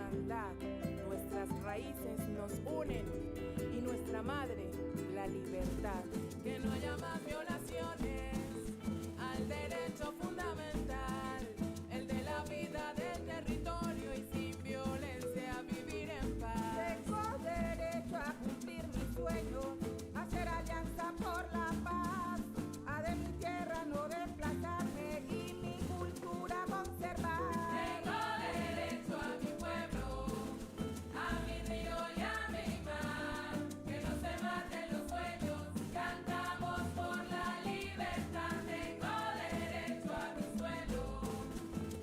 hermandad, nuestras raíces nos unen y nuestra madre, la libertad. Que no haya más violaciones al derecho fundamental, el de la vida del territorio y sin violencia vivir en paz. Tengo derecho a cumplir mis sueños, a hacer alianza por la paz, a de mi tierra no desplazarme y mi cultura conservar. Tengo derecho a mi pueblo, a mi río y a mi mar, que no se maten los sueños, cantamos por la libertad. Tengo derecho a mi suelo,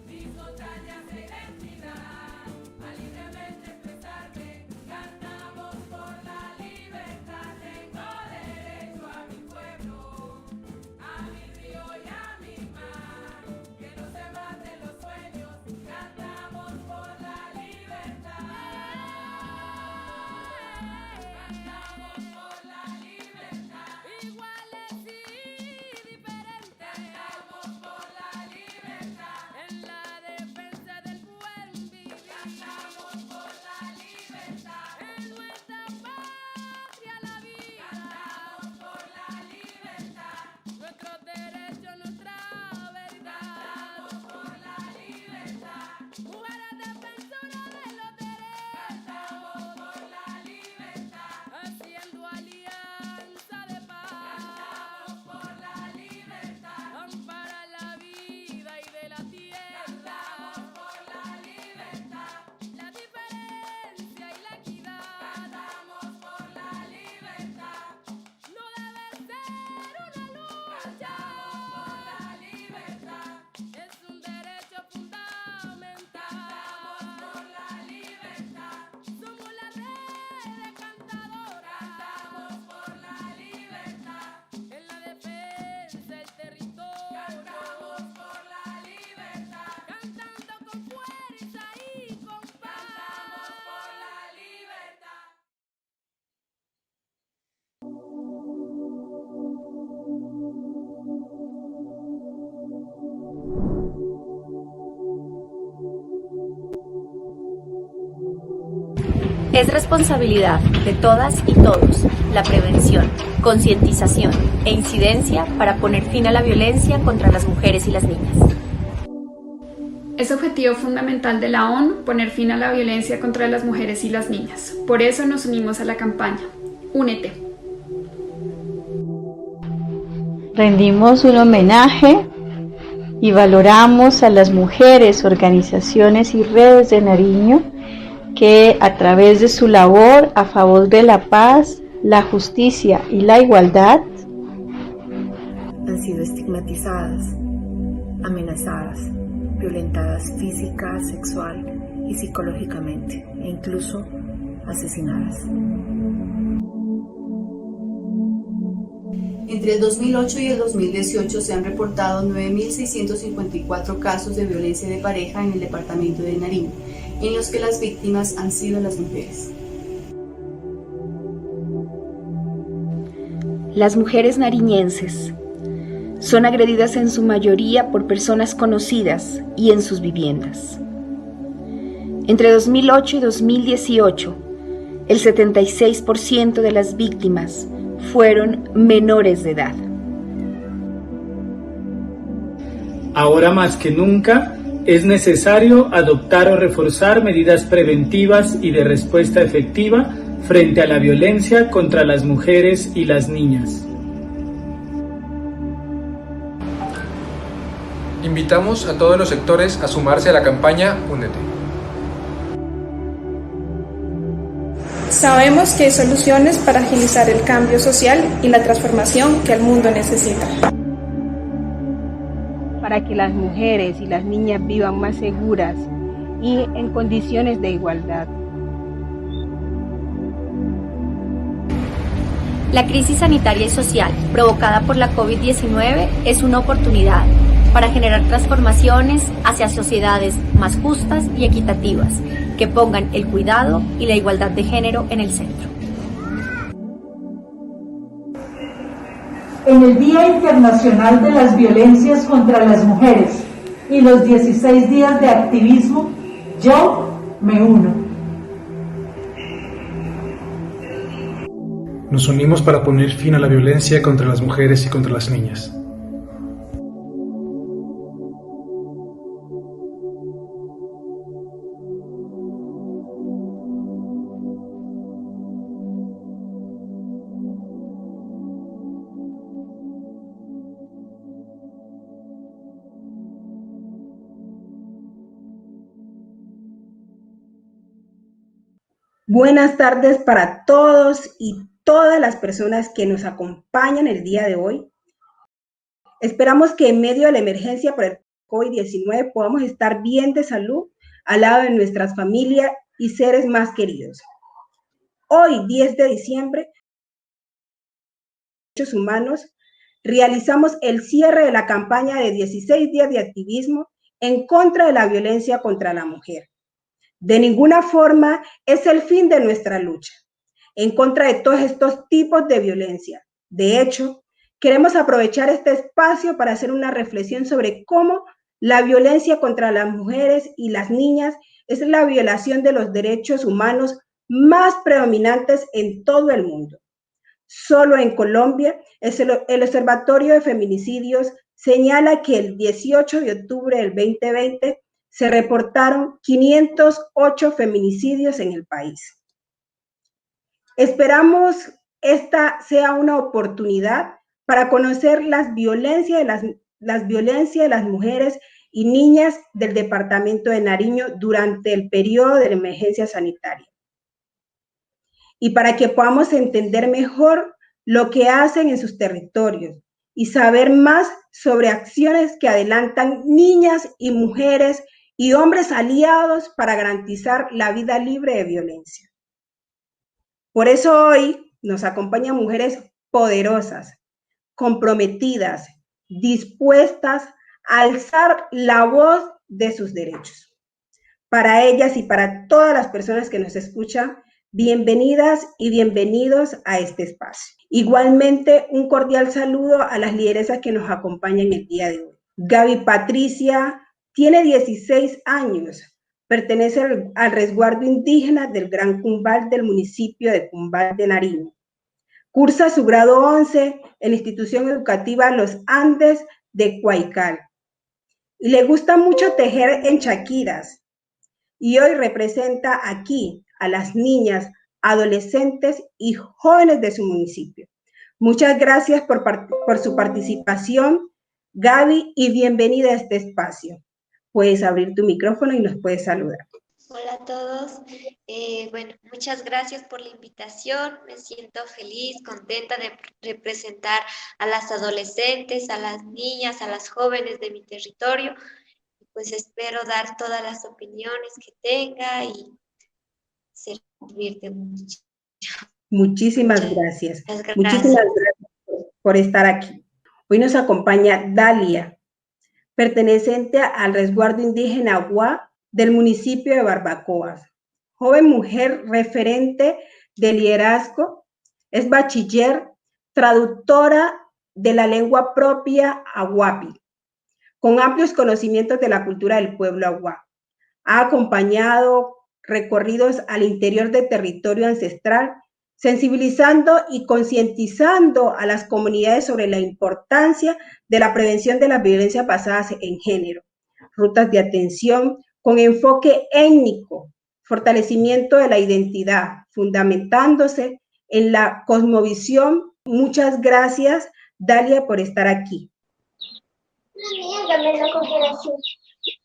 mis montañas de identidad, a libremente expresarme, cantamos por la libertad. Tengo derecho a mi pueblo, a mi río y a mi mar, que no se maten los sueños, cantamos por la libertad. Cantamos por la libertad. Iguales y diferentes, cantamos por la libertad. En la defensa del buen vivir, cantamos por la libertad. En nuestra patria la vida, cantamos por la libertad. Nuestros derechos, nuestra verdad, cantamos por la libertad. Mujeres defensoras de los derechos, cantamos por la libertad. Haciendo alianza de paz, cantamos por la libertad. Ampara la vida y de la tierra, cantamos por la libertad. La diferencia y la equidad, cantamos por la libertad. No debe ser una lucha, cantamos por la libertad. Es un derecho fundamental, cantamos por la libertad. Somos la red de cantadoras, cantamos por la libertad. En la defensa del territorio, cantamos por la libertad. Cantando con fuerza y con paz, cantamos por la libertad. Es responsabilidad de todas y todos la prevención, concientización e incidencia para poner fin a la violencia contra las mujeres y las niñas. Es objetivo fundamental de la ONU poner fin a la violencia contra las mujeres y las niñas. Por eso nos unimos a la campaña. Únete. Rendimos un homenaje y valoramos a las mujeres, organizaciones y redes de Nariño que a través de su labor a favor de la paz, la justicia y la igualdad han sido estigmatizadas, amenazadas, violentadas física, sexual y psicológicamente e incluso asesinadas. Entre el 2008 y el 2018 se han reportado 9.654 casos de violencia de pareja en el departamento de Nariño, en los que las víctimas han sido las mujeres. Las mujeres nariñenses son agredidas en su mayoría por personas conocidas y en sus viviendas. Entre 2008 y 2018, el 76% de las víctimas fueron menores de edad. Ahora más que nunca, es necesario adoptar o reforzar medidas preventivas y de respuesta efectiva frente a la violencia contra las mujeres y las niñas. Invitamos a todos los sectores a sumarse a la campaña Únete. Sabemos que hay soluciones para agilizar el cambio social y la transformación que el mundo necesita. Para que las mujeres y las niñas vivan más seguras y en condiciones de igualdad. La crisis sanitaria y social provocada por la COVID-19 es una oportunidad para generar transformaciones hacia sociedades más justas y equitativas que pongan el cuidado y la igualdad de género en el centro. En el Día Internacional de las Violencias contra las Mujeres y los 16 días de activismo, yo, Me uno. Nos unimos para poner fin a la violencia contra las mujeres y contra las niñas. Buenas tardes para todos y todas las personas que nos acompañan el día de hoy. Esperamos que en medio de la emergencia por el COVID-19 podamos estar bien de salud al lado de nuestras familias y seres más queridos. Hoy, 10 de diciembre, Derechos Humanos, realizamos el cierre de la campaña de 16 días de activismo en contra de la violencia contra la mujer. De ninguna forma es el fin de nuestra lucha en contra de todos estos tipos de violencia. De hecho, queremos aprovechar este espacio para hacer una reflexión sobre cómo la violencia contra las mujeres y las niñas es la violación de los derechos humanos más predominantes en todo el mundo. Solo en Colombia, el Observatorio de Feminicidios señala que el 18 de octubre del 2020 se reportaron 508 feminicidios en el país. Esperamos esta sea una oportunidad para conocer las violencias de las mujeres y niñas del departamento de Nariño durante el periodo de la emergencia sanitaria. Y para que podamos entender mejor lo que hacen en sus territorios y saber más sobre acciones que adelantan niñas y mujeres y hombres aliados para garantizar la vida libre de violencia. Por eso hoy nos acompañan mujeres poderosas, comprometidas, dispuestas a alzar la voz de sus derechos. Para ellas y para todas las personas que nos escuchan, bienvenidas y bienvenidos a este espacio. Igualmente, un cordial saludo a las lideresas que nos acompañan el día de hoy. Gaby Patricia tiene 16 años, pertenece al resguardo indígena del Gran Cumbal del municipio de Cumbal de Nariño. Cursa su grado 11 en la institución educativa Los Andes de Cuaycal. Y le gusta mucho tejer en chaquiras. Y hoy representa aquí a las niñas, adolescentes y jóvenes de su municipio. Muchas gracias por su participación, Gaby, y bienvenida a este espacio. Puedes abrir tu micrófono y nos puedes saludar. Hola a todos. Bueno, muchas gracias por la invitación. Me siento feliz, contenta de representar a las adolescentes, a las niñas, a las jóvenes de mi territorio. Pues espero dar todas las opiniones que tenga y servirte mucho. Muchísimas gracias. Muchísimas gracias por estar aquí. Hoy nos acompaña Dalia, perteneciente al resguardo indígena Agua del municipio de Barbacoas. Joven mujer referente de liderazgo, es bachiller, traductora de la lengua propia aguapi, con amplios conocimientos de la cultura del pueblo agua. Ha acompañado recorridos al interior del territorio ancestral, sensibilizando y concientizando a las comunidades sobre la importancia de la prevención de las violencias basadas en género, rutas de atención con enfoque étnico, fortalecimiento de la identidad, fundamentándose en la cosmovisión. Muchas gracias, Dalia, por estar aquí.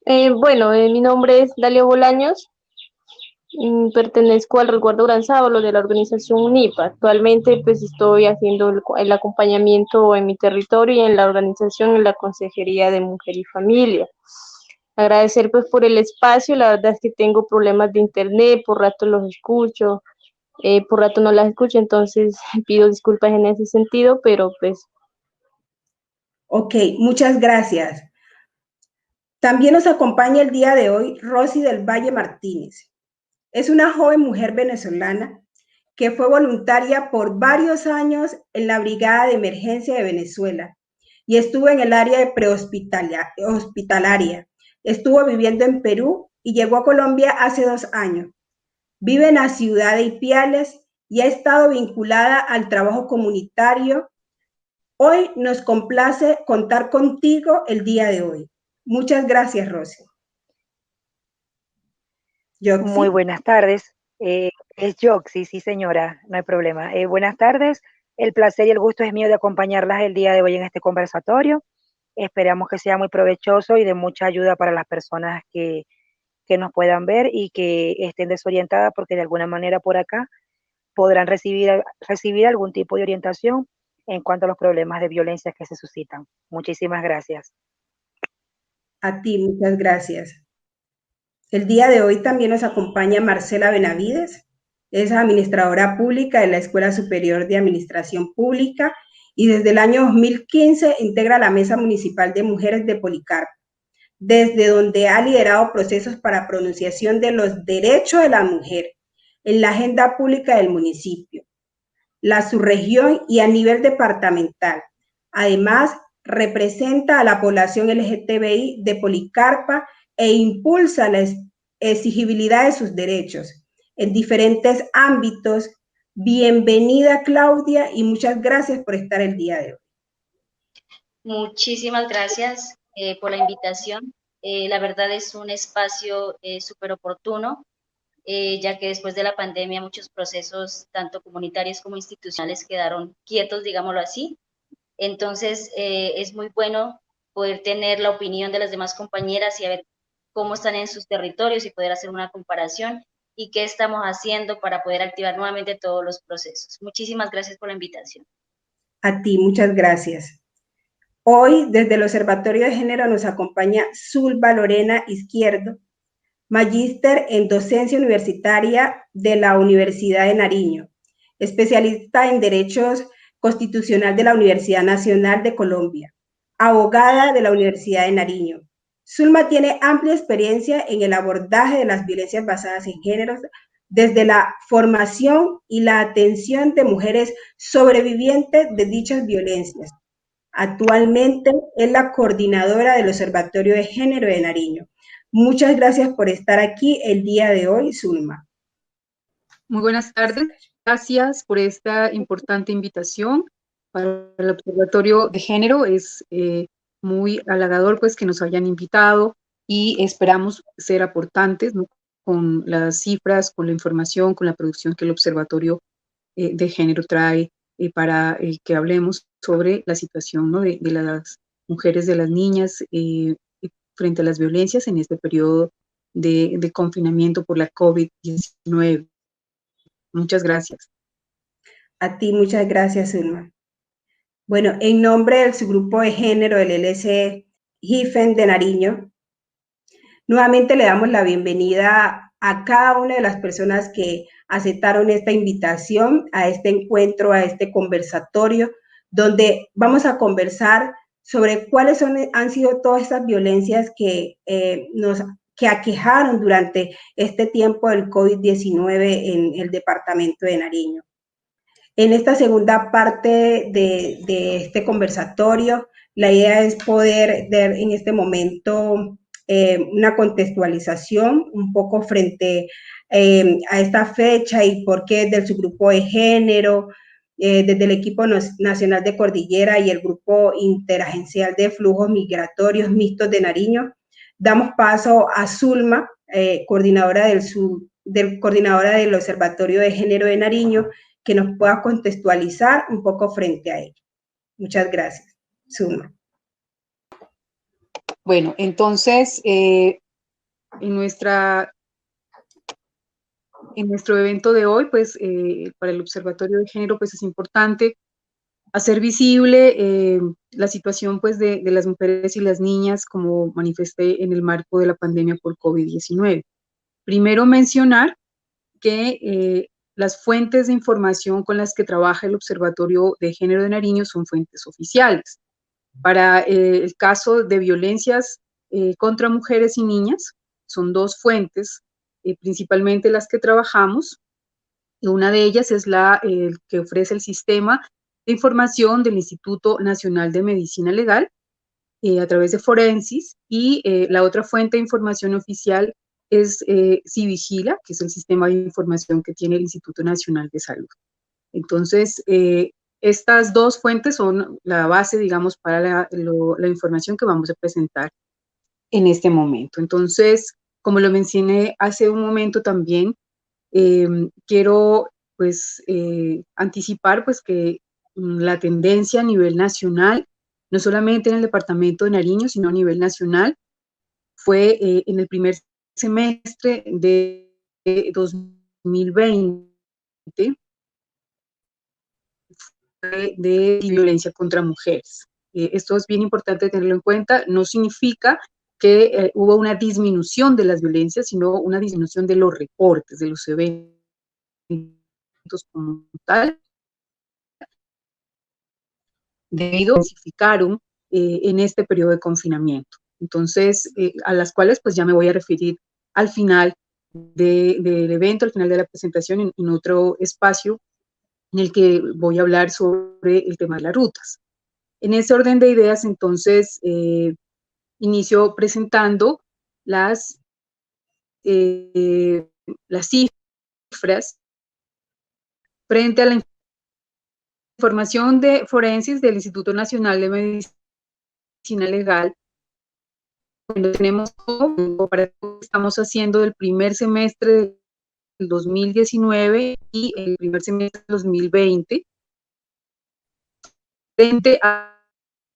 Mi nombre es Dalia Bolaños. Pertenezco al resguardo Gran Sábalo de la organización UNIPA. Actualmente pues estoy haciendo el acompañamiento en mi territorio y en la organización en la Consejería de Mujer y Familia. Agradecer pues por el espacio. La verdad es que tengo problemas de internet, por rato los escucho, por rato no las escucho, entonces pido disculpas en ese sentido, pero pues... Ok, muchas gracias. También nos acompaña el día de hoy Rosy del Valle Martínez. Es una joven mujer venezolana que fue voluntaria por varios años en la Brigada de Emergencia de Venezuela y estuvo en el área de prehospitalaria. Estuvo viviendo en Perú y llegó a Colombia hace 2 años. Vive en la ciudad de Ipiales y ha estado vinculada al trabajo comunitario. Hoy nos complace contar contigo el día de hoy. Muchas gracias, Rosy. Yoxi. Muy buenas tardes. Es Yoxi, sí señora, no hay problema. Buenas tardes, el placer y el gusto es mío de acompañarlas el día de hoy en este conversatorio. Esperamos que sea muy provechoso y de mucha ayuda para las personas que nos puedan ver y que estén desorientadas, porque de alguna manera por acá podrán recibir algún tipo de orientación en cuanto a los problemas de violencia que se suscitan. Muchísimas gracias. A ti, muchas gracias. El día de hoy también nos acompaña Marcela Benavides, es administradora pública de la Escuela Superior de Administración Pública y desde el año 2015 integra la Mesa Municipal de Mujeres de Policarpo, desde donde ha liderado procesos para pronunciación de los derechos de la mujer en la agenda pública del municipio, la subregión y a nivel departamental. Además, representa a la población LGTBI de Policarpa e impulsa la exigibilidad de sus derechos en diferentes ámbitos. Bienvenida, Claudia, y muchas gracias por estar el día de hoy. Muchísimas gracias por la invitación. La verdad es un espacio súper oportuno, ya que después de la pandemia muchos procesos, tanto comunitarios como institucionales, quedaron quietos, digámoslo así. Entonces, es muy bueno poder tener la opinión de las demás compañeras y a ver cómo están en sus territorios y poder hacer una comparación y qué estamos haciendo para poder activar nuevamente todos los procesos. Muchísimas gracias por la invitación. A ti, muchas gracias. Hoy, desde el Observatorio de Género, nos acompaña Zulba Lorena Izquierdo, magíster en docencia universitaria de la Universidad de Nariño, especialista en Derechos Constitucional de la Universidad Nacional de Colombia, abogada de la Universidad de Nariño. Zulma tiene amplia experiencia en el abordaje de las violencias basadas en género, desde la formación y la atención de mujeres sobrevivientes de dichas violencias. Actualmente es la coordinadora del Observatorio de Género de Nariño. Muchas gracias por estar aquí el día de hoy, Zulma. Muy buenas tardes. Gracias por esta importante invitación para el Observatorio de Género. Es muy halagador pues que nos hayan invitado y esperamos ser aportantes, ¿no?, con las cifras, con la información, con la producción que el Observatorio de Género trae para que hablemos sobre la situación, ¿no?, de las mujeres, de las niñas frente a las violencias en este periodo de confinamiento por la COVID-19. Muchas gracias. A ti, muchas gracias, Zulma. Bueno, en nombre del subgrupo de género del LC GIFEN de Nariño, nuevamente le damos la bienvenida a cada una de las personas que aceptaron esta invitación a este encuentro, a este conversatorio, donde vamos a conversar sobre cuáles han sido todas estas violencias que aquejaron durante este tiempo del COVID-19 en el departamento de Nariño. En esta segunda parte de este conversatorio, la idea es poder dar en este momento una contextualización un poco frente a esta fecha y por qué del subgrupo de género, desde el equipo nacional de Cordillera y el grupo interagencial de flujos migratorios mixtos de Nariño. Damos paso a Zulma, coordinadora del Observatorio de Género de Nariño, que nos pueda contextualizar un poco frente a ello. Muchas gracias. Zulma. Bueno, entonces, en nuestro evento de hoy, pues, para el Observatorio de Género, pues, es importante hacer visible la situación, pues, de las mujeres y las niñas, como manifesté en el marco de la pandemia por COVID-19. Primero, mencionar que las fuentes de información con las que trabaja el Observatorio de Género de Nariño son fuentes oficiales. Para el caso de violencias contra mujeres y niñas, son 2 fuentes, principalmente las que trabajamos. Una de ellas es la que ofrece el Sistema de Información del Instituto Nacional de Medicina Legal a través de Forensis, y la otra fuente de información oficial es Civigila, que es el sistema de información que tiene el Instituto Nacional de Salud. Entonces, estas dos fuentes son la base, digamos, para la información que vamos a presentar en este momento. Entonces, como lo mencioné hace un momento también, quiero pues anticipar pues que la tendencia a nivel nacional, no solamente en el departamento de Nariño, sino a nivel nacional, fue en el primer semestre de 2020 de violencia contra mujeres. Esto es bien importante tenerlo en cuenta, no significa que hubo una disminución de las violencias, sino una disminución de los reportes, de los eventos como tal, debido a que se intensificaron en este periodo de confinamiento. Entonces, a las cuales pues ya me voy a referir al final del evento, al final de la presentación, en otro espacio en el que voy a hablar sobre el tema de las rutas. En ese orden de ideas, entonces, inicio presentando las cifras frente a la información de forenses del Instituto Nacional de Medicina Legal. Cuando tenemos, estamos haciendo del primer semestre del 2019 y el primer semestre del 2020, frente a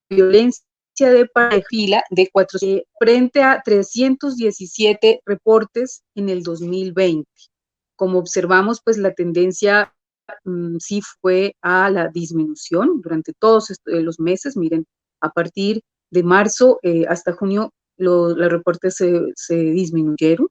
violencia de pareja de 400, frente a 317 reportes en el 2020. Como observamos, pues la tendencia sí fue a la disminución durante todos los meses. Miren, a partir de marzo hasta junio los reportes se disminuyeron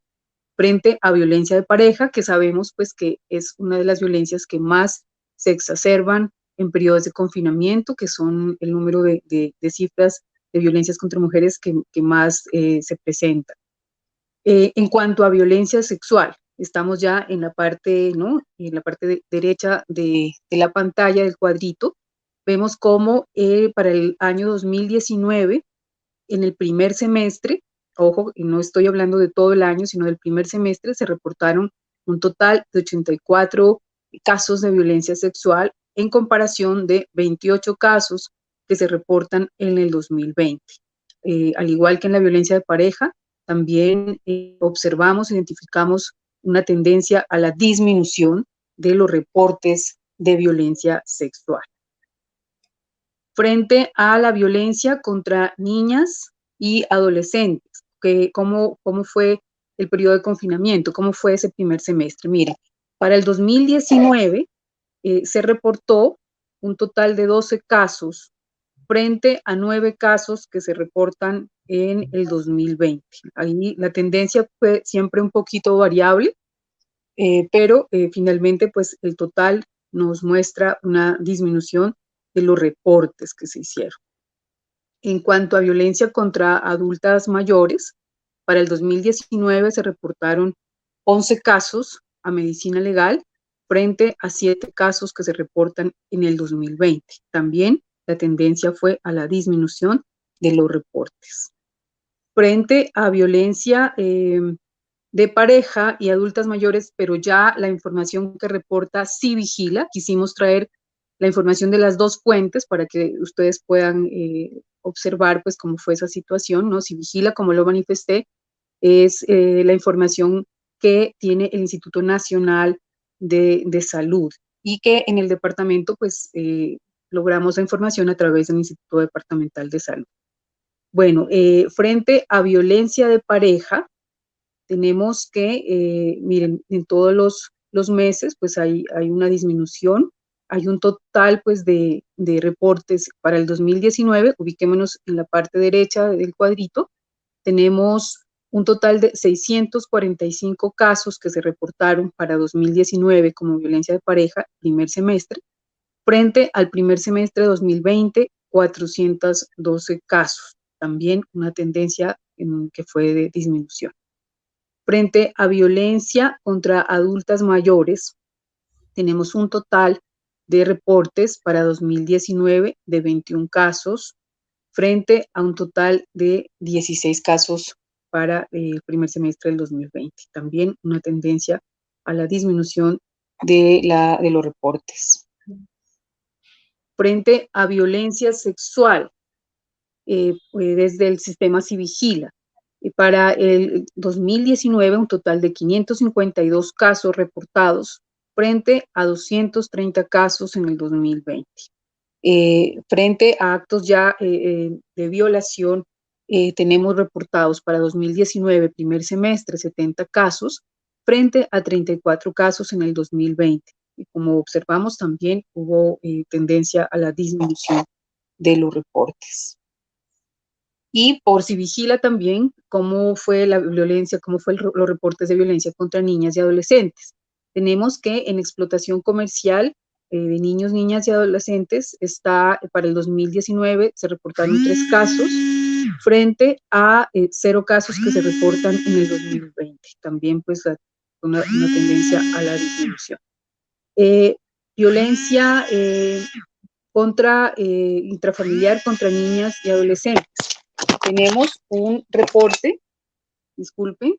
frente a violencia de pareja, que sabemos pues que es una de las violencias que más se exacerban en periodos de confinamiento, que son el número de cifras de violencias contra mujeres que más se presentan. En cuanto a violencia sexual, estamos ya en la parte, ¿no? En la parte derecha de la pantalla del cuadrito, vemos cómo para el año 2019, en el primer semestre, ojo, no estoy hablando de todo el año, sino del primer semestre, se reportaron un total de 84 casos de violencia sexual en comparación de 28 casos que se reportan en el 2020. Al igual que en la violencia de pareja, también observamos, identificamos una tendencia a la disminución de los reportes de violencia sexual. Frente a la violencia contra niñas y adolescentes, ¿cómo fue el periodo de confinamiento? ¿Cómo fue ese primer semestre? Mira, para el 2019 se reportó un total de 12 casos frente a 9 casos que se reportan en el 2020. Ahí la tendencia fue siempre un poquito variable, pero finalmente pues el total nos muestra una disminución de los reportes que se hicieron. En cuanto a violencia contra adultas mayores, para el 2019 se reportaron 11 casos a medicina legal frente a 7 casos que se reportan en el 2020. También la tendencia fue a la disminución de los reportes. Frente a violencia de pareja y adultas mayores, pero ya la información que reporta Civigila, quisimos traer la información de las dos fuentes para que ustedes puedan observar pues cómo fue esa situación, ¿no? Civigila, como lo manifesté, es la información que tiene el Instituto Nacional de Salud y que en el departamento pues logramos la información a través del Instituto Departamental de Salud. Bueno, frente a violencia de pareja, tenemos que, miren, en todos los meses pues hay una disminución. Hay un total pues de reportes para el 2019, ubiquémonos en la parte derecha del cuadrito, tenemos un total de 645 casos que se reportaron para 2019 como violencia de pareja, primer semestre, frente al primer semestre de 2020, 412 casos, también una tendencia que fue de disminución. Frente a violencia contra adultas mayores, tenemos un total de reportes para 2019 de 21 casos, frente a un total de 16 casos para el primer semestre del 2020. También una tendencia a la disminución de los reportes. Frente a violencia sexual, desde el sistema Civigila. Para el 2019, un total de 552 casos reportados frente a 230 casos en el 2020. Frente a actos ya de violación, tenemos reportados para 2019, primer semestre, 70 casos, frente a 34 casos en el 2020. Y como observamos, también hubo tendencia a la disminución de los reportes. Y por Civigila también, cómo fue la violencia, cómo fue los reportes de violencia contra niñas y adolescentes. Tenemos que en explotación comercial de niños, niñas y adolescentes, para el 2019 se reportaron 3 casos, frente a 0 casos que se reportan en el 2020. También pues una tendencia a la disminución. Violencia intrafamiliar contra niñas y adolescentes. Tenemos un reporte, disculpen,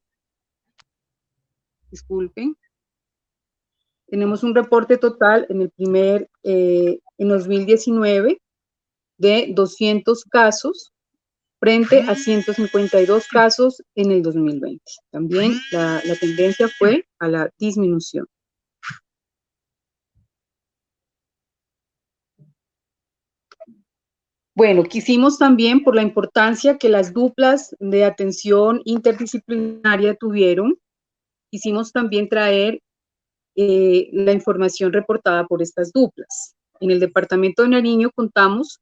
tenemos un reporte total en en 2019 de 200 casos frente a 152 casos en el 2020. También la tendencia fue a la disminución. Bueno, quisimos también, por la importancia que las duplas de atención interdisciplinaria tuvieron, quisimos también traer la información reportada por estas duplas. En el departamento de Nariño contamos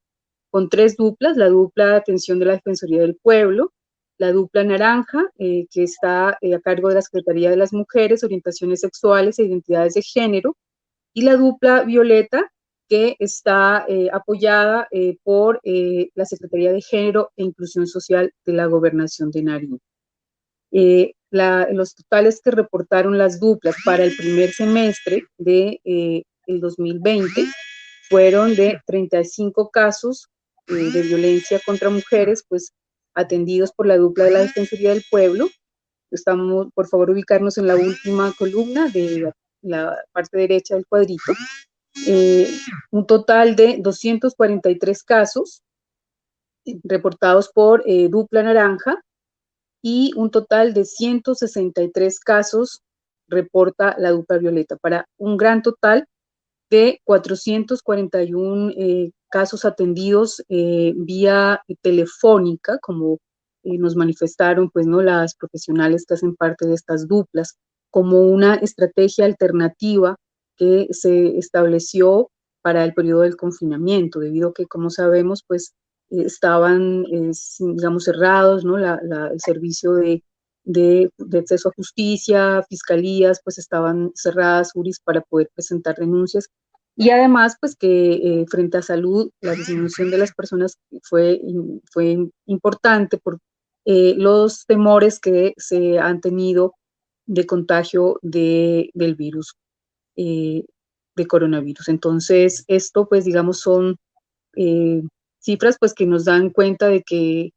con 3 duplas, la dupla de atención de la Defensoría del Pueblo, la dupla naranja, que está a cargo de la Secretaría de las Mujeres, Orientaciones Sexuales e Identidades de Género, y la dupla violeta, que está apoyada por la Secretaría de Género e Inclusión Social de la Gobernación de Nariño. Los totales que reportaron las duplas para el primer semestre del 2020 fueron de 35 casos de violencia contra mujeres, pues atendidos por la dupla de la Defensoría del Pueblo. Estamos, por favor, ubicarnos en la última columna de la parte derecha del cuadrito. Un total de 243 casos reportados por dupla naranja y un total de 163 casos reporta la dupla violeta, para un gran total de 441 casos atendidos vía telefónica, como nos manifestaron pues, ¿no? las profesionales que hacen parte de estas duplas, como una estrategia alternativa que se estableció para el periodo del confinamiento, debido a que, como sabemos, pues estaban, digamos, cerrados, ¿no? El servicio de acceso a justicia, fiscalías, pues estaban cerradas, juris, para poder presentar denuncias. Y además, pues que frente a salud, la disminución de las personas fue importante por los temores que se han tenido de contagio del virus, de coronavirus. Entonces, esto, pues, digamos, son cifras, pues, que nos dan cuenta de que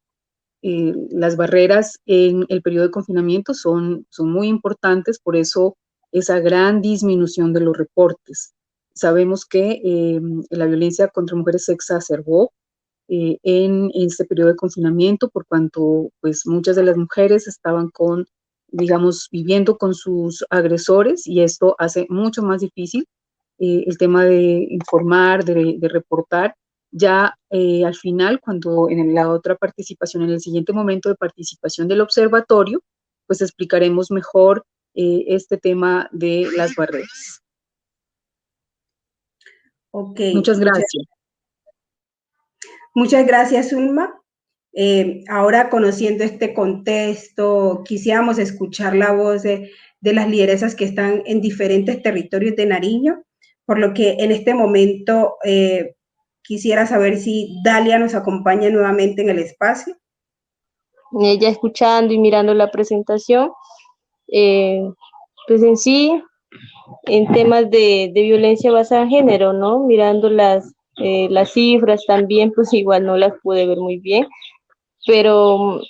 las barreras en el periodo de confinamiento son muy importantes, por eso esa gran disminución de los reportes. Sabemos que la violencia contra mujeres se exacerbó en este periodo de confinamiento, por cuanto pues muchas de las mujeres estaban digamos, viviendo con sus agresores, y esto hace mucho más difícil el tema de informar, de reportar. Ya al final, cuando en la otra participación, en el siguiente momento de participación del observatorio, pues explicaremos mejor este tema de las barreras. Okay, muchas gracias. Muchas gracias, Zulma. Ahora, conociendo este contexto, quisiéramos escuchar la voz de las lideresas que están en diferentes territorios de Nariño, por lo que en este momento quisiera saber si Dalia nos acompaña nuevamente en el espacio. Ya escuchando y mirando la presentación, pues en sí, en temas de violencia basada en género, ¿no? Mirando las cifras también, pues igual no las pude ver muy bien, pero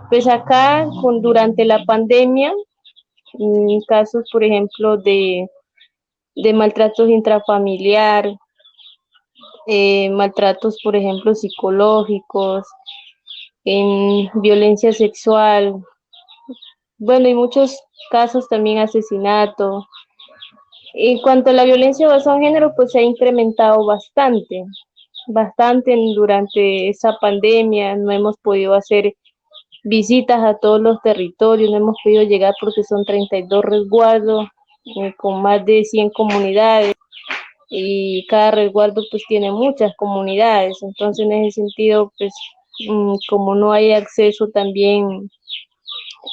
Pues acá, durante la pandemia, casos, por ejemplo, de maltratos intrafamiliar, maltratos, por ejemplo, psicológicos, en violencia sexual, bueno, y muchos casos también asesinato. En cuanto a la violencia basada en género, pues se ha incrementado bastante durante esa pandemia. No hemos podido hacer visitas a todos los territorios, no hemos podido llegar porque son 32 resguardos con más de 100 comunidades y cada resguardo pues tiene muchas comunidades. Entonces en ese sentido pues como no hay acceso también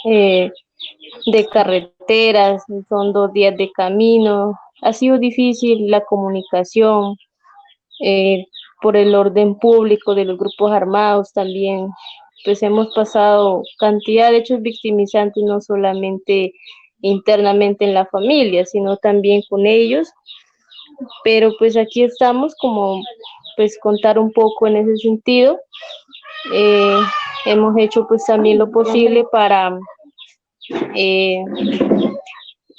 de carreteras, son 2 días de camino, ha sido difícil la comunicación por el orden público de los grupos armados también. Pues hemos pasado cantidad de hechos victimizantes, no solamente internamente en la familia, sino también con ellos, pero pues aquí estamos como pues contar un poco en ese sentido. Hemos hecho pues también lo posible para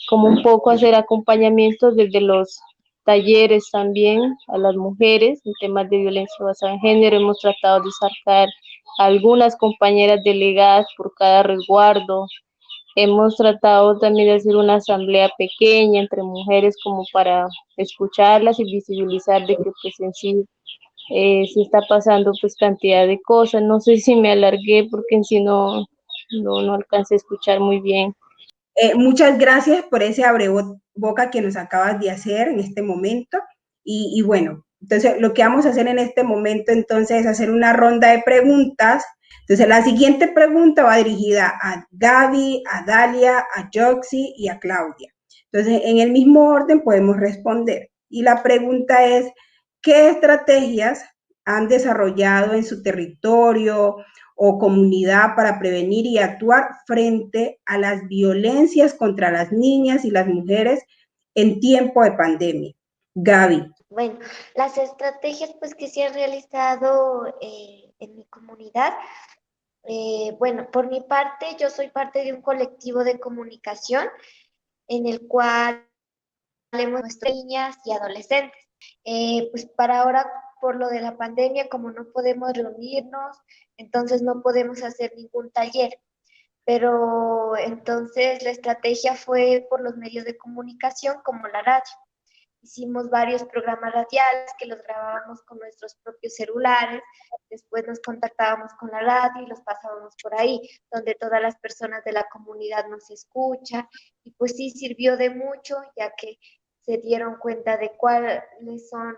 como un poco hacer acompañamientos desde los talleres también a las mujeres en temas de violencia basada en género. Hemos tratado de sacar algunas compañeras delegadas por cada resguardo. Hemos tratado también de hacer una asamblea pequeña entre mujeres como para escucharlas y visibilizar de que pues en sí se está pasando pues cantidad de cosas. No sé si me alargué porque en sí no alcancé a escuchar muy bien. Muchas gracias por ese boca que nos acabas de hacer en este momento. Y bueno, entonces lo que vamos a hacer en este momento entonces es hacer una ronda de preguntas. Entonces la siguiente pregunta va dirigida a Gaby, a Dalia, a Yoxi y a Claudia. Entonces en el mismo orden podemos responder. Y la pregunta es, ¿qué estrategias han desarrollado en su territorio o comunidad para prevenir y actuar frente a las violencias contra las niñas y las mujeres en tiempo de pandemia? Gaby. Bueno, las estrategias pues que se han realizado en mi comunidad, bueno, por mi parte, yo soy parte de un colectivo de comunicación en el cual hemos nuestras niñas y adolescentes. Pues para ahora, por lo de la pandemia, como no podemos reunirnos, entonces no podemos hacer ningún taller. Pero entonces la estrategia fue por los medios de comunicación como la radio. Hicimos varios programas radiales que los grabábamos con nuestros propios celulares, después nos contactábamos con la radio y los pasábamos por ahí, donde todas las personas de la comunidad nos escuchan, y pues sí sirvió de mucho, ya que se dieron cuenta de cuáles son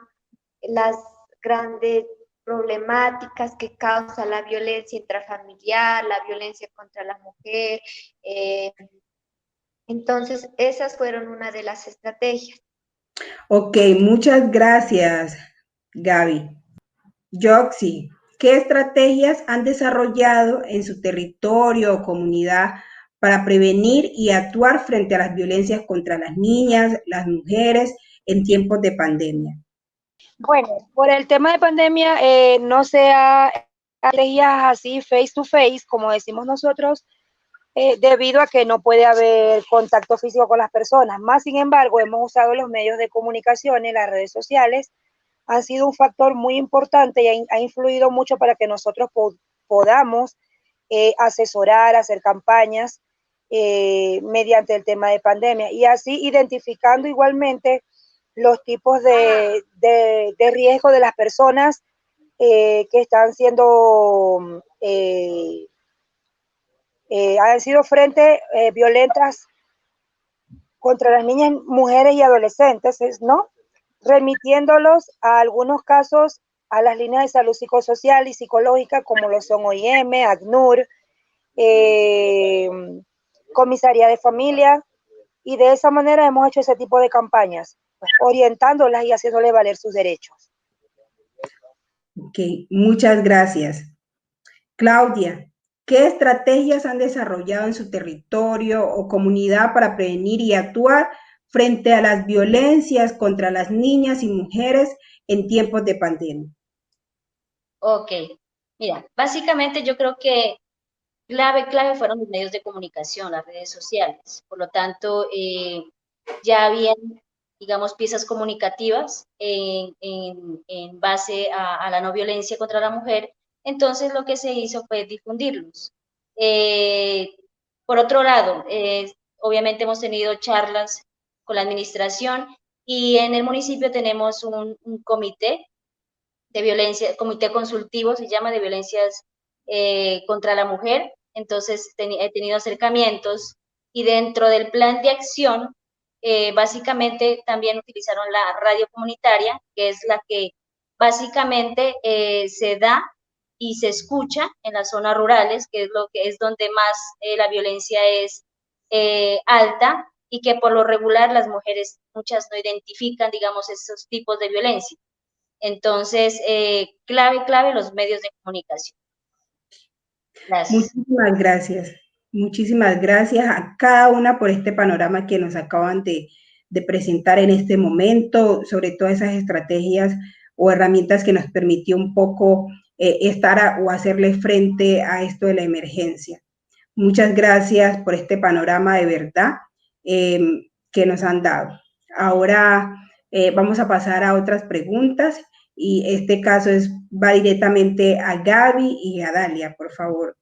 las grandes problemáticas que causa la violencia intrafamiliar, la violencia contra la mujer. Entonces, esas fueron una de las estrategias. Ok, muchas gracias, Gaby. Yoxi, ¿qué estrategias han desarrollado en su territorio o comunidad para prevenir y actuar frente a las violencias contra las niñas, las mujeres en tiempos de pandemia? Bueno, por el tema de pandemia no se ha estrategias así face to face, como decimos nosotros, debido a que no puede haber contacto físico con las personas. Más sin embargo, hemos usado los medios de comunicación y las redes sociales. Han sido un factor muy importante y ha influido mucho para que nosotros podamos asesorar, hacer campañas mediante el tema de pandemia, y así identificando igualmente los tipos de riesgo de las personas que están siendo han sido frente violentas contra las niñas, mujeres y adolescentes, ¿no? Remitiéndolos a algunos casos a las líneas de salud psicosocial y psicológica, como lo son OIM, ACNUR, Comisaría de Familia, y de esa manera hemos hecho ese tipo de campañas, pues, orientándolas y haciéndole valer sus derechos. Ok, muchas gracias. Claudia, ¿qué estrategias han desarrollado en su territorio o comunidad para prevenir y actuar frente a las violencias contra las niñas y mujeres en tiempos de pandemia? Ok, Mira, básicamente yo creo que clave fueron los medios de comunicación, las redes sociales. Por lo tanto, ya habían, digamos, piezas comunicativas en base a la no violencia contra la mujer. Entonces, lo que se hizo fue difundirlos. Por otro lado, obviamente hemos tenido charlas con la administración y en el municipio tenemos un comité de violencia, comité consultivo, se llama, de violencias contra la mujer. Entonces he tenido acercamientos y dentro del plan de acción, básicamente también utilizaron la radio comunitaria, que es la que básicamente se da y se escucha en las zonas rurales, que es donde más la violencia es alta y que por lo regular las mujeres, muchas no identifican, digamos, esos tipos de violencia. Entonces, clave los medios de comunicación. Gracias. Muchísimas gracias. Muchísimas gracias a cada una por este panorama que nos acaban de presentar en este momento, sobre todas esas estrategias o herramientas que nos permitió un poco estar o hacerle frente a esto de la emergencia. Muchas gracias por este panorama de verdad que nos han dado. Ahora vamos a pasar a otras preguntas y este caso va directamente a Gaby y a Dalia, por favor.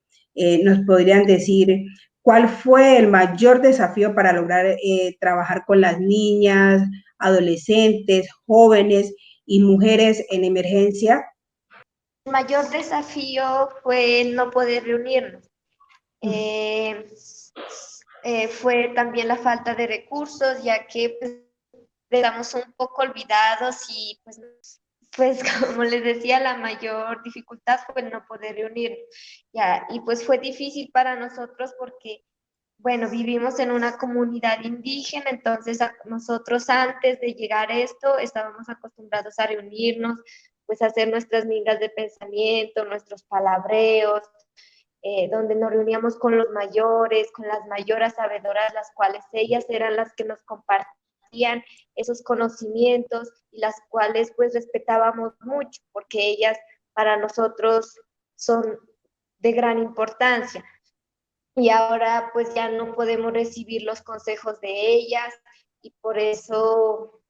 Nos podrían decir cuál fue el mayor desafío para lograr trabajar con las niñas, adolescentes, jóvenes y mujeres en emergencia. El mayor desafío fue el no poder reunirnos. Fue también la falta de recursos, ya que pues, quedamos un poco olvidados y pues como les decía, la mayor dificultad fue el no poder reunirnos. Ya, y pues fue difícil para nosotros porque, bueno, vivimos en una comunidad indígena, entonces nosotros antes de llegar a esto estábamos acostumbrados a reunirnos, pues a hacer nuestras mingas de pensamiento, nuestros palabreos, donde nos reuníamos con los mayores, con las mayoras sabedoras, las cuales ellas eran las que nos compartían esos conocimientos y las cuales pues respetábamos mucho, porque ellas para nosotros son de gran importancia. Y ahora pues ya no podemos recibir los consejos de ellas y por eso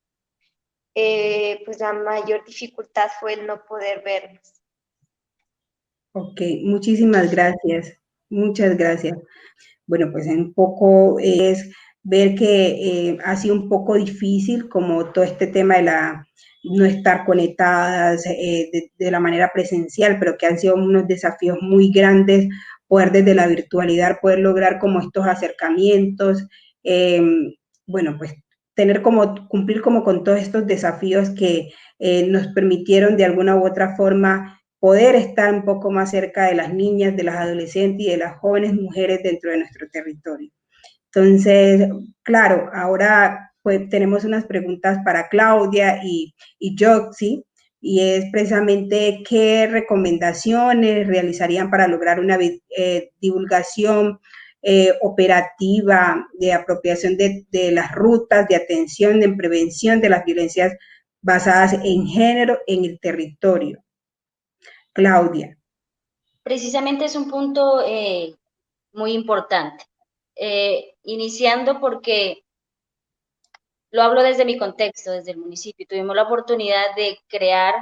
pues la mayor dificultad fue el no poder vernos. Ok, muchísimas gracias. Muchas gracias. Bueno, pues un poco es ver que ha sido un poco difícil como todo este tema de no estar conectadas de la manera presencial, pero que han sido unos desafíos muy grandes poder desde la virtualidad poder lograr como estos acercamientos, bueno, pues cumplir como con todos estos desafíos que nos permitieron de alguna u otra forma poder estar un poco más cerca de las niñas, de las adolescentes y de las jóvenes mujeres dentro de nuestro territorio. Entonces, claro, ahora pues tenemos unas preguntas para Claudia y Yoxi, y es precisamente qué recomendaciones realizarían para lograr una divulgación operativa de apropiación de las rutas de atención en prevención de las violencias basadas en género en el territorio. Claudia. Precisamente es un punto muy importante. Iniciando porque lo hablo desde mi contexto, desde el municipio. Tuvimos la oportunidad de crear,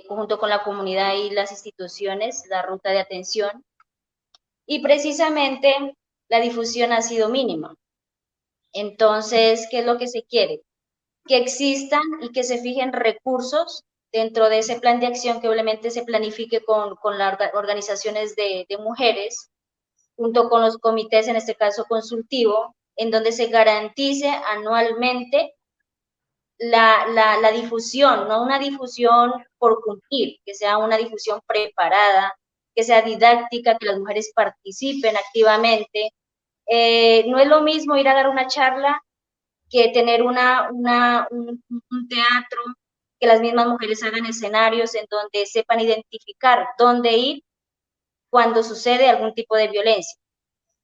junto con la comunidad y las instituciones, la ruta de atención. Y precisamente la difusión ha sido mínima. Entonces, ¿qué es lo que se quiere? Que existan y que se fijen recursos dentro de ese plan de acción, que obviamente se planifique con las organizaciones de mujeres, junto con los comités, en este caso consultivo, en donde se garantice anualmente la difusión, no una difusión por cumplir, que sea una difusión preparada, que sea didáctica, que las mujeres participen activamente. No es lo mismo ir a dar una charla que tener un teatro, que las mismas mujeres hagan escenarios en donde sepan identificar dónde ir cuando sucede algún tipo de violencia.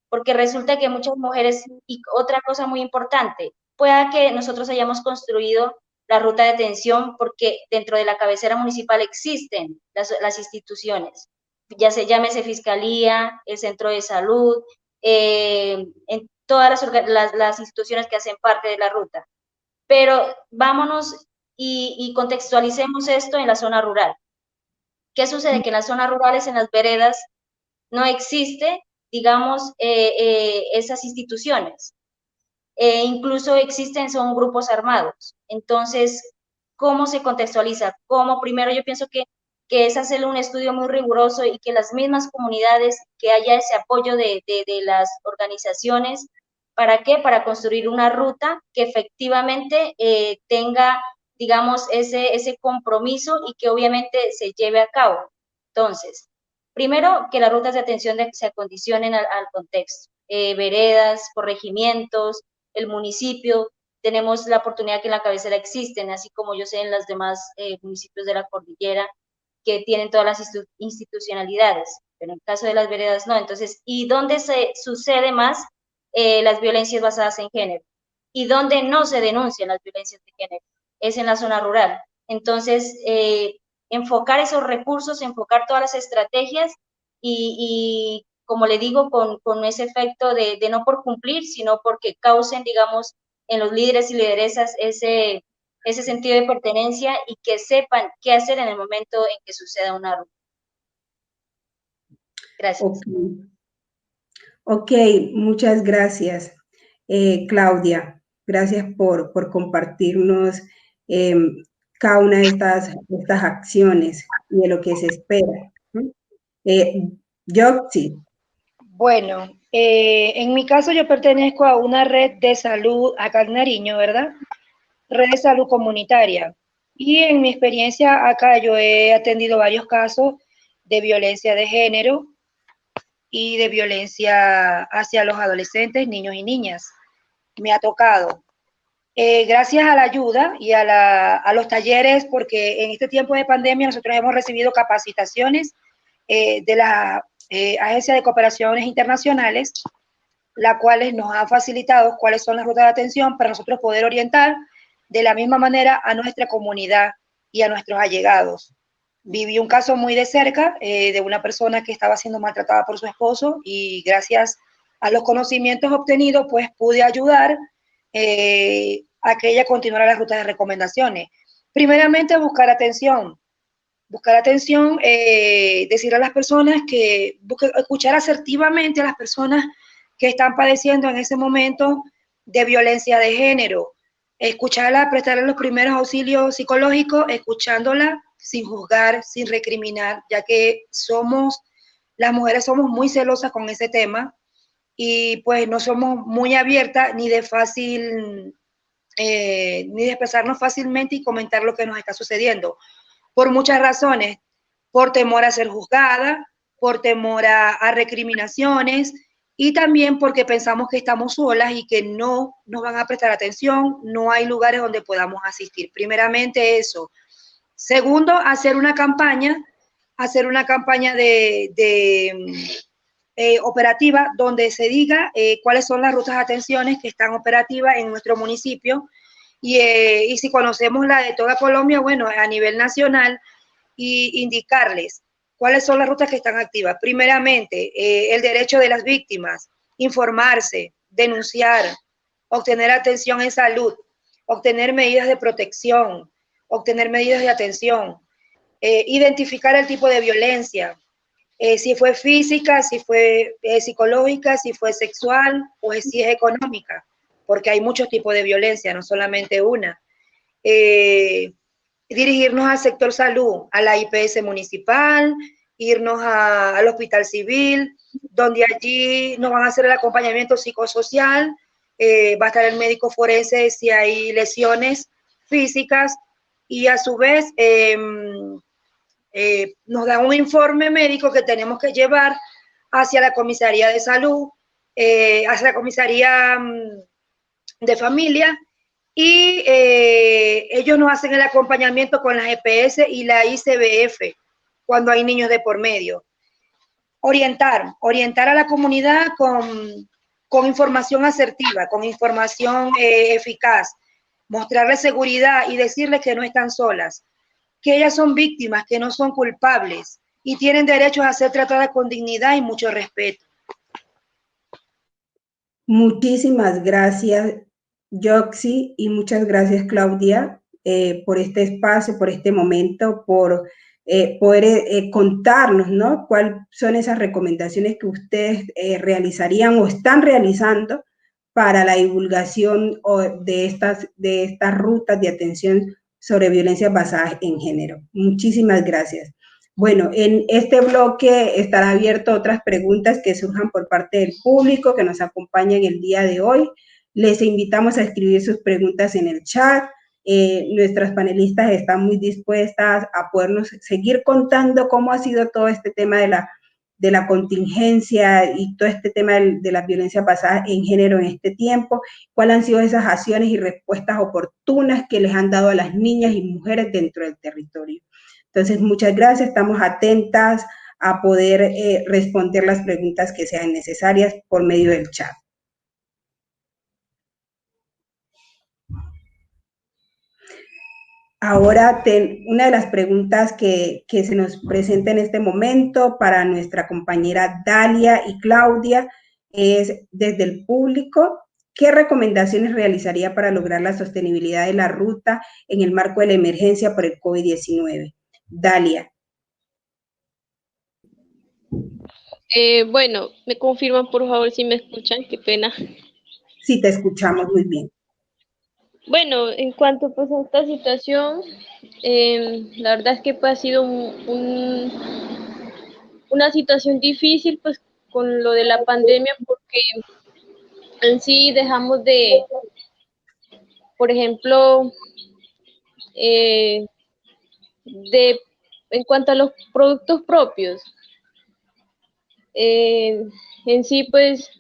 Porque resulta que muchas mujeres, y otra cosa muy importante, pueda que nosotros hayamos construido la ruta de atención, porque dentro de la cabecera municipal existen las instituciones, llámese Fiscalía, el Centro de Salud, en todas las instituciones que hacen parte de la ruta. Pero vámonos y contextualicemos esto en la zona rural. ¿Qué sucede? Que en las zonas rurales, en las veredas, no existe, digamos, esas instituciones. Incluso son grupos armados. Entonces, ¿cómo se contextualiza? ¿Cómo? Primero yo pienso que es hacer un estudio muy riguroso y que las mismas comunidades, que haya ese apoyo de las organizaciones. ¿Para qué? Para construir una ruta que efectivamente tenga, digamos, ese compromiso y que obviamente se lleve a cabo. Entonces, primero, que las rutas de atención se acondicionen al contexto. Veredas, corregimientos, el municipio. Tenemos la oportunidad que en la cabecera existen, así como yo sé en los demás municipios de la cordillera, que tienen todas las institucionalidades, pero en el caso de las veredas no. Entonces, ¿y dónde se sucede más las violencias basadas en género? ¿Y dónde no se denuncian las violencias de género? Es en la zona rural. Entonces, enfocar esos recursos, enfocar todas las estrategias y como le digo, con ese efecto de no por cumplir, sino porque causen, digamos, en los líderes y lideresas ese sentido de pertenencia y que sepan qué hacer en el momento en que suceda una ruta. Gracias. Ok, muchas gracias, Claudia. Gracias por compartirnos cada una de estas acciones y de lo que se espera. Yoxi. Bueno, en mi caso yo pertenezco a una red de salud acá en Nariño, ¿verdad? Red de salud comunitaria. Y en mi experiencia acá yo he atendido varios casos de violencia de género y de violencia hacia los adolescentes, niños y niñas. Me ha tocado. Gracias a la ayuda y a los talleres, porque en este tiempo de pandemia nosotros hemos recibido capacitaciones de la Agencia de Cooperaciones Internacionales, las cuales nos han facilitado cuáles son las rutas de atención para nosotros poder orientar de la misma manera a nuestra comunidad y a nuestros allegados. Viví un caso muy de cerca de una persona que estaba siendo maltratada por su esposo y gracias a los conocimientos obtenidos, pues pude ayudar a que ella continuara las rutas de recomendaciones. Primeramente, buscar atención, decir a las personas que escuchar asertivamente a las personas que están padeciendo en ese momento de violencia de género, escucharla, prestarle los primeros auxilios psicológicos, escuchándola sin juzgar, sin recriminar, ya que las mujeres somos muy celosas con ese tema y pues no somos muy abiertas ni de expresarnos fácilmente y comentar lo que nos está sucediendo. Por muchas razones, por temor a ser juzgada, por temor a recriminaciones y también porque pensamos que estamos solas y que no nos van a prestar atención, no hay lugares donde podamos asistir. Primeramente eso. Segundo, hacer una campaña operativa donde se diga cuáles son las rutas de atenciones que están operativas en nuestro municipio y si conocemos la de toda Colombia, bueno, a nivel nacional, y indicarles cuáles son las rutas que están activas. Primeramente, el derecho de las víctimas, informarse, denunciar, obtener atención en salud, obtener medidas de protección, obtener medidas de atención, identificar el tipo de violencia, si fue física, si fue psicológica, si fue sexual o si es económica, porque hay muchos tipos de violencia, no solamente una. Dirigirnos al sector salud, a la IPS municipal, irnos al hospital civil, donde allí nos van a hacer el acompañamiento psicosocial, va a estar el médico forense si hay lesiones físicas y a su vez nos da un informe médico que tenemos que llevar hacia la comisaría de salud, hacia la comisaría de familia y ellos nos hacen el acompañamiento con las EPS y la ICBF cuando hay niños de por medio. Orientar a la comunidad con información asertiva, con información eficaz. mostrarles seguridad y decirles que no están solas, que ellas son víctimas, que no son culpables y tienen derecho a ser tratadas con dignidad y mucho respeto. Muchísimas gracias, Yoxi, y muchas gracias, Claudia, por este espacio, por este momento, por poder contarnos, ¿no?, cuáles son esas recomendaciones que ustedes realizarían o están realizando para la divulgación de estas rutas de atención sobre violencias basadas en género. Muchísimas gracias. Bueno, en este bloque estarán abiertas otras preguntas que surjan por parte del público que nos acompaña en el día de hoy. Les invitamos a escribir sus preguntas en el chat. Nuestras panelistas están muy dispuestas a podernos seguir contando cómo ha sido todo este tema de la contingencia y todo este tema de las violencias basadas en género en este tiempo, cuáles han sido esas acciones y respuestas oportunas que les han dado a las niñas y mujeres dentro del territorio. Entonces, muchas gracias, estamos atentas a poder responder las preguntas que sean necesarias por medio del chat. Ahora, una de las preguntas que se nos presenta en este momento para nuestra compañera Dalia y Claudia es desde el público. ¿Qué recomendaciones realizaría para lograr la sostenibilidad de la ruta en el marco de la emergencia por el COVID-19? Dalia. Bueno, me confirman por favor si me escuchan, qué pena. Sí, te escuchamos muy bien. Bueno, en cuanto pues a esta situación, la verdad es que pues, ha sido una situación difícil pues con lo de la pandemia, porque en sí dejamos de, por ejemplo, en cuanto a los productos propios, en sí pues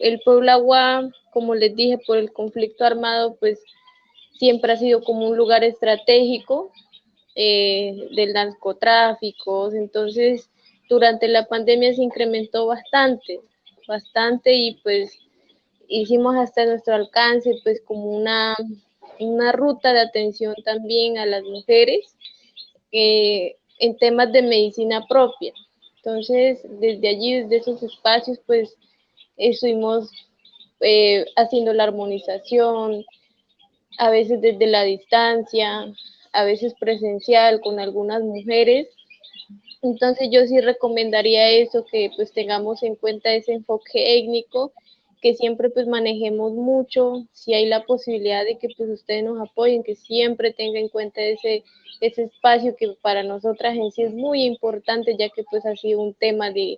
el Pueblo Agua, como les dije, por el conflicto armado, pues siempre ha sido como un lugar estratégico del narcotráfico. Entonces, durante la pandemia se incrementó bastante y pues hicimos hasta nuestro alcance pues como una ruta de atención también a las mujeres en temas de medicina propia. Entonces, desde allí, desde esos espacios, pues estuvimos haciendo la armonización, a veces desde la distancia, a veces presencial con algunas mujeres. Entonces yo sí recomendaría eso, que pues tengamos en cuenta ese enfoque étnico, que siempre pues manejemos mucho, si hay la posibilidad de que pues ustedes nos apoyen, que siempre tenga en cuenta ese espacio que para nosotras en sí es muy importante, ya que pues ha sido un tema de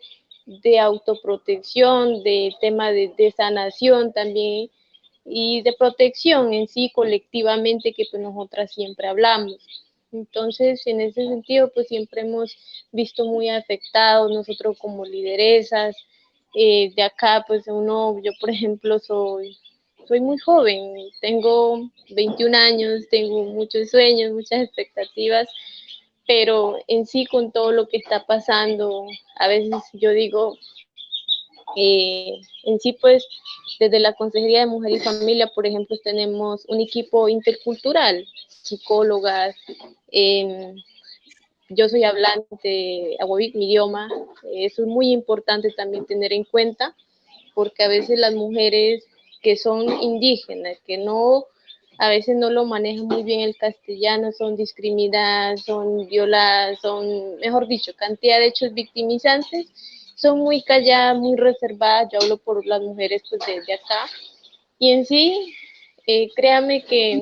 autoprotección, de tema de sanación también, y de protección en sí colectivamente, que pues nosotras siempre hablamos. Entonces, en ese sentido, pues siempre hemos visto muy afectados nosotros como lideresas de acá, pues yo por ejemplo soy muy joven, tengo 21 años, tengo muchos sueños, muchas expectativas, pero en sí con todo lo que está pasando, a veces yo digo, en sí pues desde la Consejería de Mujer y Familia, por ejemplo, tenemos un equipo intercultural, psicólogas, yo soy hablante Agüavit, mi idioma, eso es muy importante también tener en cuenta, porque a veces las mujeres que son indígenas, que a veces no lo manejan muy bien el castellano, son discriminadas, son violadas, son, mejor dicho, cantidad de hechos victimizantes, son muy calladas, muy reservadas. Yo hablo por las mujeres pues de acá, y en sí, créame que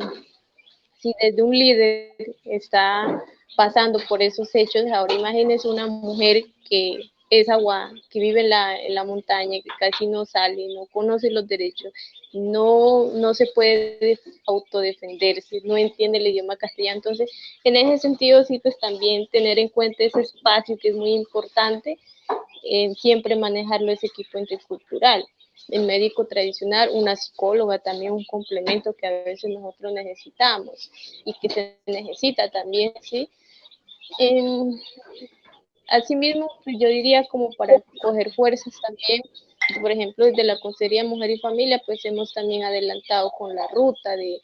si desde un líder está pasando por esos hechos, ahora imagínense una mujer que es agua, que vive en la montaña, que casi no sale, no conoce los derechos, no se puede autodefenderse, no entiende el idioma castellano. Entonces, en ese sentido, sí, pues también tener en cuenta ese espacio que es muy importante, siempre manejarlo ese equipo intercultural. El médico tradicional, una psicóloga también, un complemento que a veces nosotros necesitamos y que se necesita también, ¿sí? Asimismo, pues yo diría como para coger fuerzas también, por ejemplo, desde la Consejería de Mujer y Familia, pues hemos también adelantado con la ruta de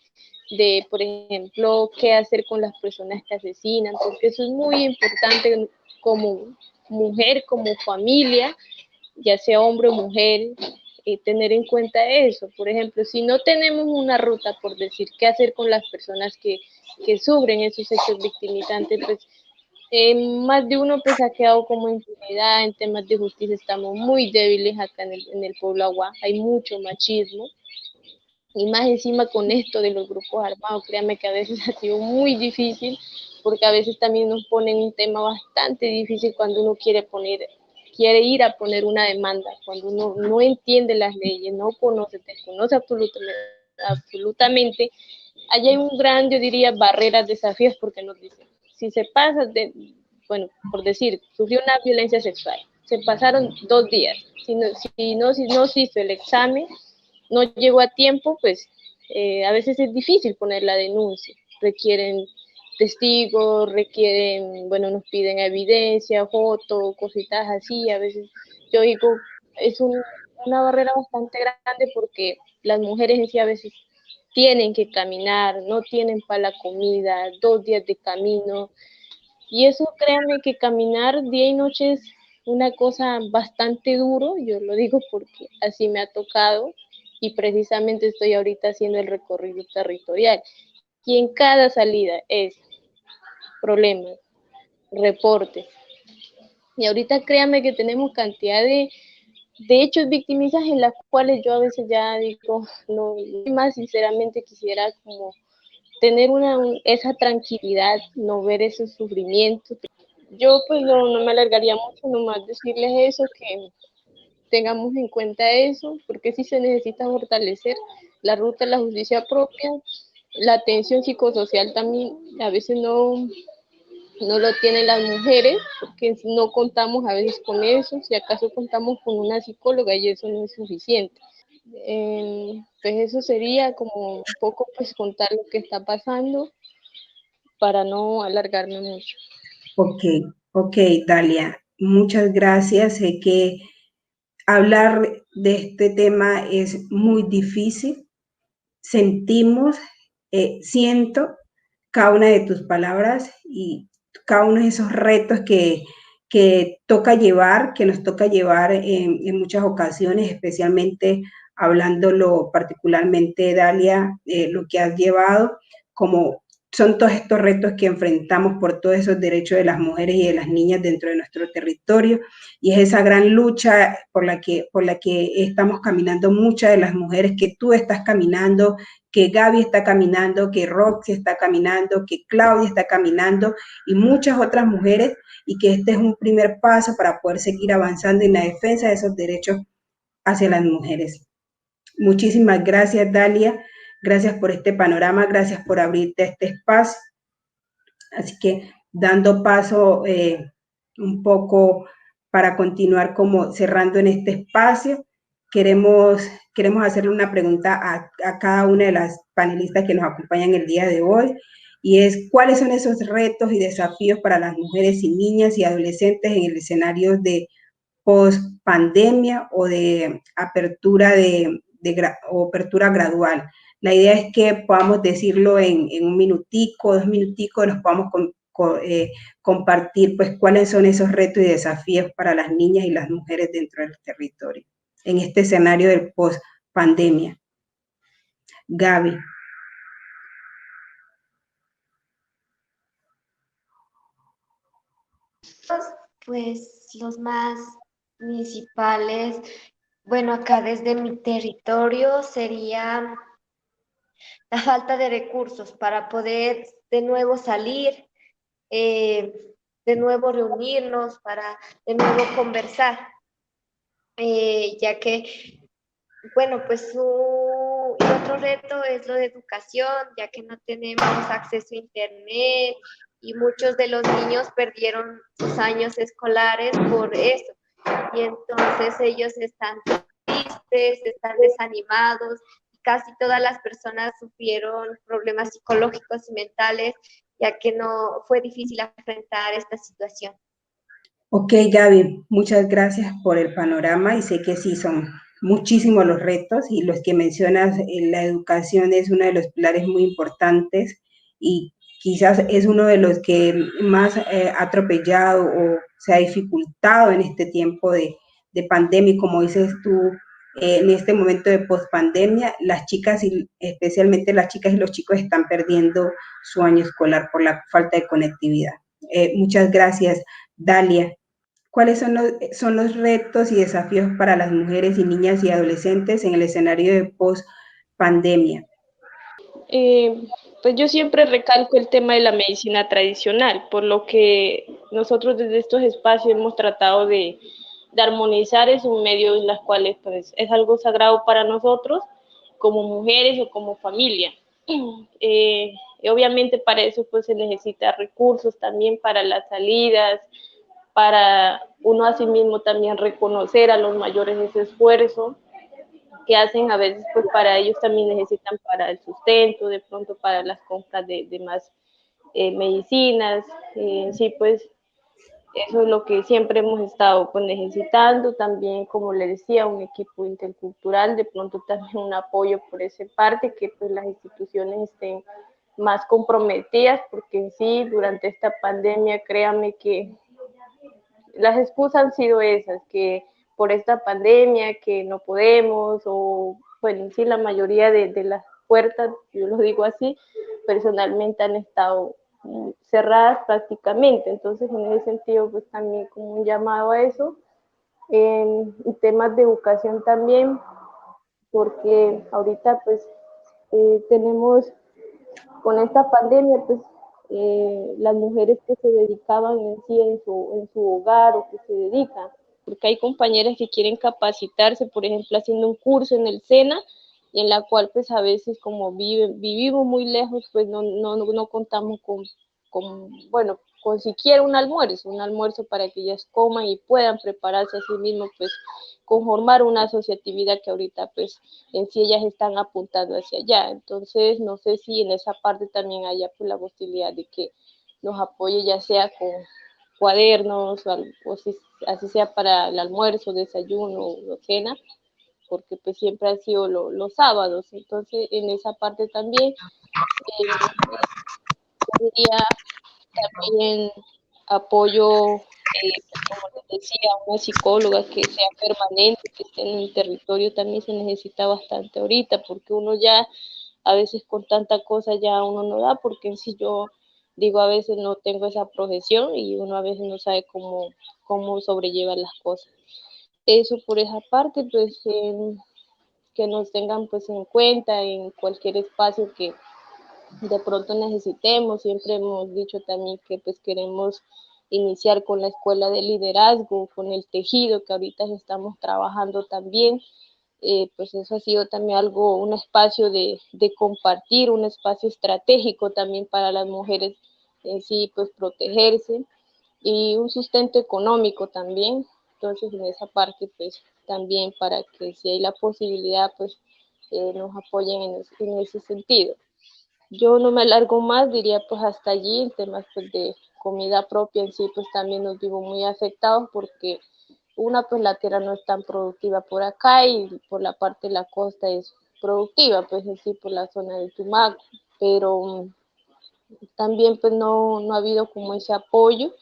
de, por ejemplo, qué hacer con las personas que asesinan, porque eso es muy importante como mujer, como familia, ya sea hombre o mujer, tener en cuenta eso. Por ejemplo, si no tenemos una ruta, por decir, qué hacer con las personas que sufren esos hechos victimizantes, pues más de uno pues ha quedado como impunidad. En temas de justicia estamos muy débiles acá en el pueblo Aguá, hay mucho machismo, y más encima con esto de los grupos armados, créanme que a veces ha sido muy difícil, porque a veces también nos ponen un tema bastante difícil cuando uno quiere ir a poner una demanda, cuando uno no entiende las leyes, no conoce, desconoce absolutamente. Allá hay un gran, yo diría, barreras, desafíos, porque nos dicen, si se pasa bueno, por decir, sufrió una violencia sexual, se pasaron 2 días, si no se hizo el examen, no llegó a tiempo, pues a veces es difícil poner la denuncia, requieren testigos, bueno, nos piden evidencia, fotos, cositas así. A veces yo digo, es una barrera bastante grande, porque las mujeres en sí a veces tienen que caminar, no tienen para la comida, 2 días de camino, y eso, créanme que caminar día y noche es una cosa bastante duro. Yo lo digo porque así me ha tocado, y precisamente estoy ahorita haciendo el recorrido territorial, y en cada salida es problemas, reportes, y ahorita créanme que tenemos cantidad de hechos victimizas en las cuales yo a veces ya digo, no, más sinceramente quisiera como tener esa tranquilidad, no ver esos sufrimientos. Yo pues no me alargaría mucho, nomás decirles eso, que tengamos en cuenta eso, porque sí se necesita fortalecer la ruta de la justicia propia, la atención psicosocial también, a veces no lo tienen las mujeres, porque no contamos a veces con eso, si acaso contamos con una psicóloga, y eso no es suficiente. Pues eso sería como un poco pues contar lo que está pasando, para no alargarme mucho. Ok, Dalia, muchas gracias. Sé que hablar de este tema es muy difícil. Sentimos, siento cada una de tus palabras y cada uno de esos retos que nos toca llevar en muchas ocasiones, especialmente hablándolo particularmente, Dalia, lo que has llevado, como son todos estos retos que enfrentamos por todos esos derechos de las mujeres y de las niñas dentro de nuestro territorio, y es esa gran lucha por la que estamos caminando muchas de las mujeres, que tú estás caminando, que Gaby está caminando, que Roxy está caminando, que Claudia está caminando, y muchas otras mujeres, y que este es un primer paso para poder seguir avanzando en la defensa de esos derechos hacia las mujeres. Muchísimas gracias, Dalia. Gracias por este panorama, gracias por abrirte este espacio. Así que dando paso un poco para continuar como cerrando en este espacio, queremos hacerle una pregunta a cada una de las panelistas que nos acompañan el día de hoy, y es: ¿cuáles son esos retos y desafíos para las mujeres y niñas y adolescentes en el escenario de post-pandemia o de apertura o apertura gradual? La idea es que podamos decirlo en un minutico, 2 minuticos, nos podamos compartir pues cuáles son esos retos y desafíos para las niñas y las mujeres dentro del territorio en este escenario del post-pandemia. Gaby. Pues los más municipales, bueno, acá desde mi territorio sería la falta de recursos para poder de nuevo salir, de nuevo reunirnos, para de nuevo conversar, ya que, bueno, pues y otro reto es lo de educación, ya que no tenemos acceso a internet, y muchos de los niños perdieron sus años escolares por eso, y entonces ellos están tristes, están desanimados. Casi todas las personas sufrieron problemas psicológicos y mentales, ya que no fue difícil enfrentar esta situación. Ok, Gaby, muchas gracias por el panorama, y sé que sí son muchísimo los retos y los que mencionas, la educación es uno de los pilares muy importantes y quizás es uno de los que más ha atropellado o se ha dificultado en este tiempo de pandemia, y como dices tú, en este momento de pospandemia, las chicas, y especialmente las chicas y los chicos, están perdiendo su año escolar por la falta de conectividad. Muchas gracias, Dalia. ¿Cuáles son los retos y desafíos para las mujeres y niñas y adolescentes en el escenario de post-pandemia? Pues yo siempre recalco el tema de la medicina tradicional, por lo que nosotros desde estos espacios hemos tratado de armonizar esos medios en los cuales pues, es algo sagrado para nosotros como mujeres o como familia. Y obviamente para eso pues se necesita recursos también para las salidas, para uno a sí mismo también reconocer a los mayores ese esfuerzo que hacen a veces, pues para ellos también necesitan para el sustento, de pronto para las compras de más medicinas, sí, pues eso es lo que siempre hemos estado pues, necesitando, también como le decía, un equipo intercultural, de pronto también un apoyo por esa parte, que pues las instituciones estén más comprometidas, porque en sí, durante esta pandemia, créanme que las excusas han sido esas, que por esta pandemia, que no podemos, o bueno, en sí la mayoría de las puertas, yo lo digo así, personalmente han estado cerradas prácticamente, entonces en ese sentido pues también como un llamado a eso, en temas de educación también, porque ahorita pues tenemos con esta pandemia pues las mujeres que se dedicaban en sí en su hogar o que se dedican, porque hay compañeras que quieren capacitarse, por ejemplo, haciendo un curso en el SENA, y en la cual pues a veces como vivimos muy lejos, pues no contamos bueno, con siquiera un almuerzo para que ellas coman y puedan prepararse a sí mismos, pues conformar una asociatividad que ahorita pues en sí ellas están apuntando hacia allá. Entonces no sé si en esa parte también haya pues la posibilidad de que nos apoye, ya sea con cuadernos o si, así sea para el almuerzo, desayuno o cena, porque pues siempre han sido los sábados. Entonces en esa parte también diría también apoyo, como les decía, una psicóloga que sea permanente, que esté en el territorio, también se necesita bastante ahorita, porque uno ya a veces con tanta cosa ya uno no da, porque si yo digo a veces no tengo esa profesión y uno a veces no sabe cómo sobrellevar las cosas. Eso por esa parte, pues que nos tengan pues en cuenta en cualquier espacio que de pronto necesitemos. Siempre hemos dicho también que pues queremos iniciar con la escuela de liderazgo, con el tejido que ahorita estamos trabajando también. Pues eso ha sido también algo, un espacio de compartir, un espacio estratégico también para las mujeres en sí, pues protegerse, y un sustento económico también. Entonces en esa parte pues también para que si hay la posibilidad pues nos apoyen en ese sentido. Yo no me alargo más, diría pues hasta allí. En temas pues, de comida propia en sí, pues también nos vimos muy afectados, porque pues la tierra no es tan productiva por acá, y por la parte de la costa es productiva, pues en sí por la zona de Tumaco, pero también pues no ha habido como ese apoyo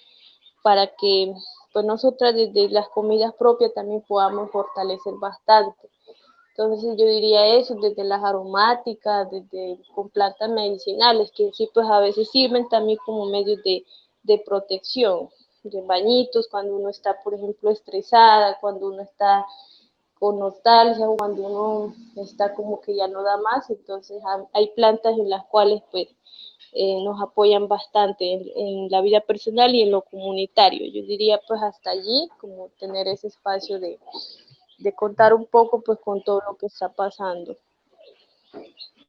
para que pues nosotras desde las comidas propias también podamos fortalecer bastante. Entonces yo diría eso, desde las aromáticas, desde con plantas medicinales, que sí pues a veces sirven también como medios de protección, de bañitos cuando uno está, por ejemplo, estresada, cuando uno está con nostalgia, o cuando uno está como que ya no da más. Entonces hay plantas en las cuales pues nos apoyan bastante en la vida personal y en lo comunitario. Yo diría pues hasta allí, como tener ese espacio de contar un poco pues con todo lo que está pasando.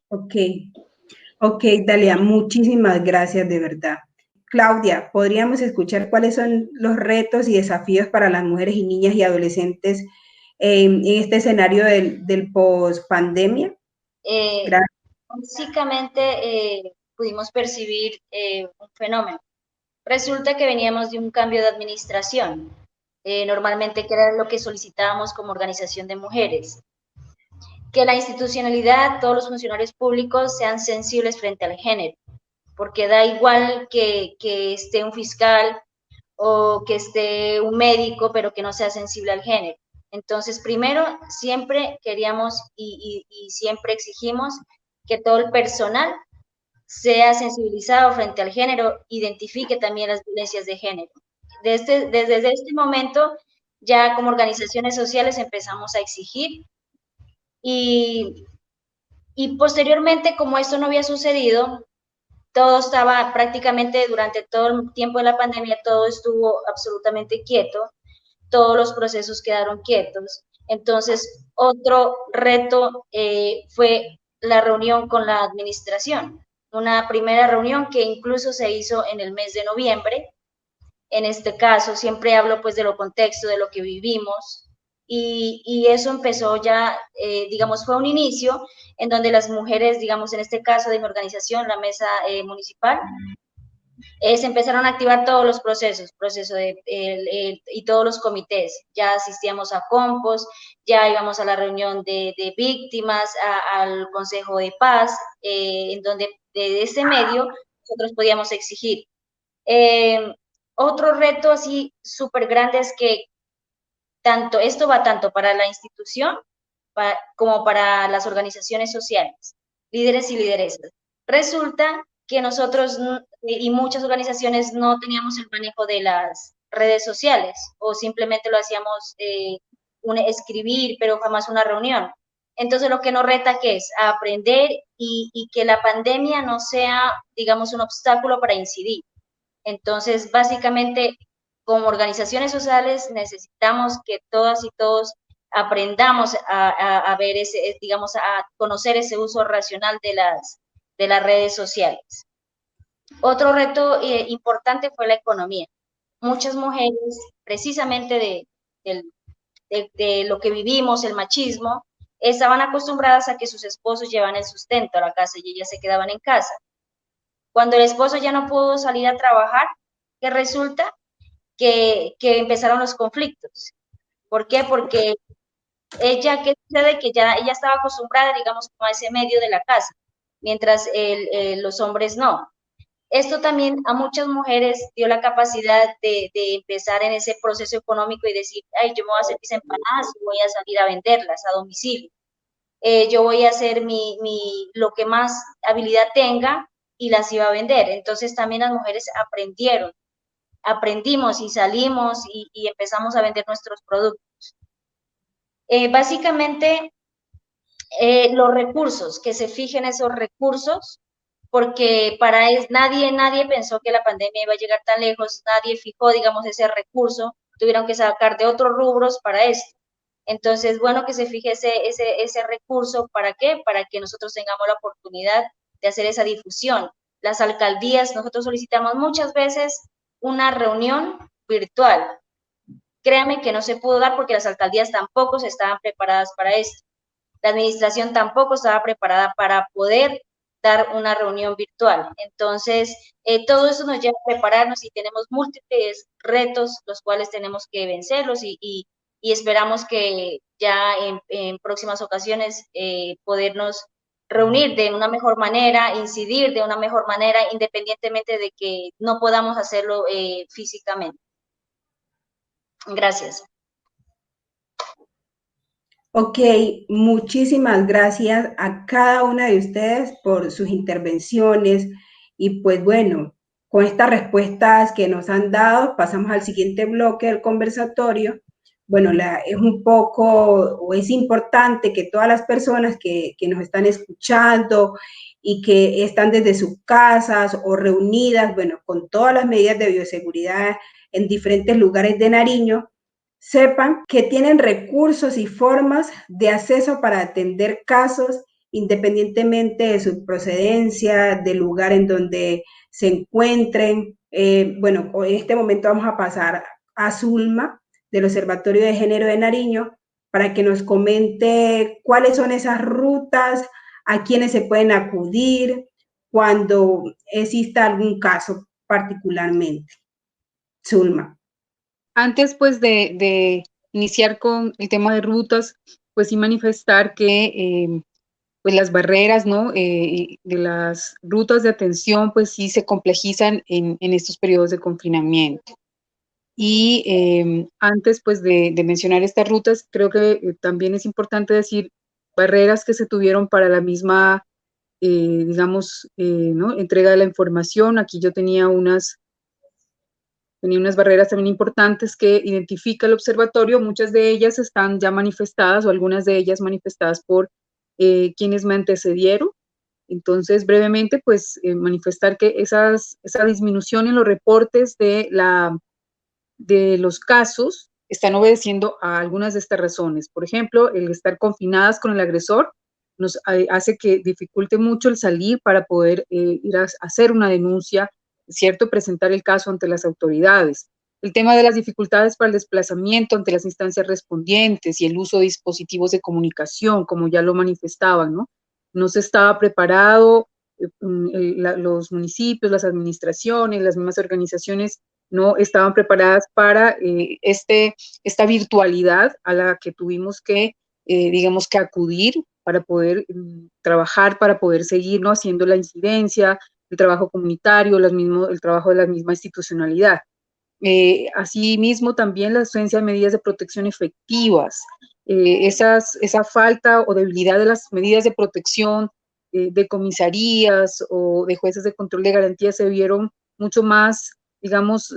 Ok, Dalia, muchísimas gracias de verdad. Claudia, ¿podríamos escuchar cuáles son los retos y desafíos para las mujeres y niñas y adolescentes en este escenario del post-pandemia? Básicamente pudimos percibir un fenómeno. Resulta que veníamos de un cambio de administración. normalmente que era lo que solicitábamos como organización de mujeres. Que la institucionalidad, todos los funcionarios públicos sean sensibles frente al género, porque da igual que esté un fiscal o que esté un médico, pero que no sea sensible al género. Entonces, primero, siempre queríamos y siempre exigimos que todo el personal sea sensibilizado frente al género, identifique también las violencias de género. Desde este momento, ya como organizaciones sociales empezamos a exigir y posteriormente, como esto no había sucedido, todo estaba prácticamente durante todo el tiempo de la pandemia, todo estuvo absolutamente quieto, todos los procesos quedaron quietos. Entonces, otro reto fue la reunión con la administración, una primera reunión que incluso se hizo en el mes de noviembre. En este caso, siempre hablo pues de lo contexto, de lo que vivimos, y eso empezó ya, digamos, fue un inicio en donde las mujeres, digamos, en este caso de mi organización, la mesa municipal, se empezaron a activar todos los procesos, y todos los comités. Ya asistíamos a compos, ya íbamos a la reunión de víctimas, al Consejo de Paz, en donde de ese medio nosotros podíamos exigir. Otro reto así súper grande es que esto va tanto para la institución como para las organizaciones sociales, líderes y lideresas. Resulta que nosotros y muchas organizaciones no teníamos el manejo de las redes sociales o simplemente lo hacíamos escribir, pero jamás una reunión. Entonces lo que nos reta que es a aprender y que la pandemia no sea, digamos, un obstáculo para incidir. Entonces, básicamente, como organizaciones sociales necesitamos que todas y todos aprendamos a ver digamos, a conocer ese uso racional de las redes sociales. Otro reto importante fue la economía. Muchas mujeres, precisamente de lo que vivimos, el machismo, estaban acostumbradas a que sus esposos llevaban el sustento a la casa y ellas se quedaban en casa. Cuando el esposo ya no pudo salir a trabajar, ¿qué resulta? Que empezaron los conflictos. ¿Por qué? Porque ¿qué sucede? Que ella estaba acostumbrada, digamos, a ese medio de la casa, mientras los hombres no. Esto también a muchas mujeres dio la capacidad de empezar en ese proceso económico y decir, ay, yo me voy a hacer mis empanadas y voy a salir a venderlas a domicilio. Yo voy a hacer lo que más habilidad tenga y las iba a vender. Entonces también las mujeres aprendimos y salimos y empezamos a vender nuestros productos. Básicamente, los recursos, que se fijen esos recursos, porque nadie pensó que la pandemia iba a llegar tan lejos, nadie fijó, digamos, ese recurso, tuvieron que sacar de otros rubros para esto. Entonces, bueno, que se fije ese recurso, ¿para qué? Para que nosotros tengamos la oportunidad de hacer esa difusión. Las alcaldías, nosotros solicitamos muchas veces una reunión virtual. Créame que no se pudo dar porque las alcaldías tampoco estaban preparadas para esto. La administración tampoco estaba preparada para poder dar una reunión virtual. Entonces, todo eso nos lleva a prepararnos y tenemos múltiples retos, los cuales tenemos que vencerlos y esperamos que ya en próximas ocasiones podernos reunir de una mejor manera, incidir de una mejor manera, independientemente de que no podamos hacerlo físicamente. Gracias. Ok, muchísimas gracias a cada una de ustedes por sus intervenciones y pues bueno, con estas respuestas que nos han dado, pasamos al siguiente bloque del conversatorio. Bueno, es importante que todas las personas que nos están escuchando y que están desde sus casas o reunidas, bueno, con todas las medidas de bioseguridad en diferentes lugares de Nariño, sepan que tienen recursos y formas de acceso para atender casos independientemente de su procedencia, del lugar en donde se encuentren. Bueno, en este momento vamos a pasar a Zulma, del Observatorio de Género de Nariño, para que nos comente cuáles son esas rutas, a quiénes se pueden acudir cuando exista algún caso particularmente. Zulma. Antes pues de iniciar con el tema de rutas, pues sí manifestar que pues las barreras, ¿no? De las rutas de atención, pues sí se complejizan en estos periodos de confinamiento. Y antes, pues, de mencionar estas rutas, creo que también es importante decir barreras que se tuvieron para la misma, digamos, ¿no? Entrega de la información. Aquí yo tenía unas barreras también importantes que identifica el observatorio. Muchas de ellas están ya manifestadas o algunas de ellas manifestadas por quienes me antecedieron. Entonces, brevemente, pues, manifestar que esa disminución en los reportes de los casos están obedeciendo a algunas de estas razones. Por ejemplo, el estar confinadas con el agresor nos hace que dificulte mucho el salir para poder ir a hacer una denuncia, ¿cierto? Presentar el caso ante las autoridades. El tema de las dificultades para el desplazamiento ante las instancias respondientes y el uso de dispositivos de comunicación, como ya lo manifestaban, ¿no? No se estaba preparado, los municipios, las administraciones, las mismas organizaciones no estaban preparadas para esta virtualidad a la que tuvimos que, digamos, que acudir para poder trabajar, para poder seguir, ¿no? Haciendo la incidencia, el trabajo comunitario, el trabajo de la misma institucionalidad. Asimismo, también la ausencia de medidas de protección efectivas, esa falta o debilidad de las medidas de protección de comisarías o de jueces de control de garantía se vieron mucho más, digamos,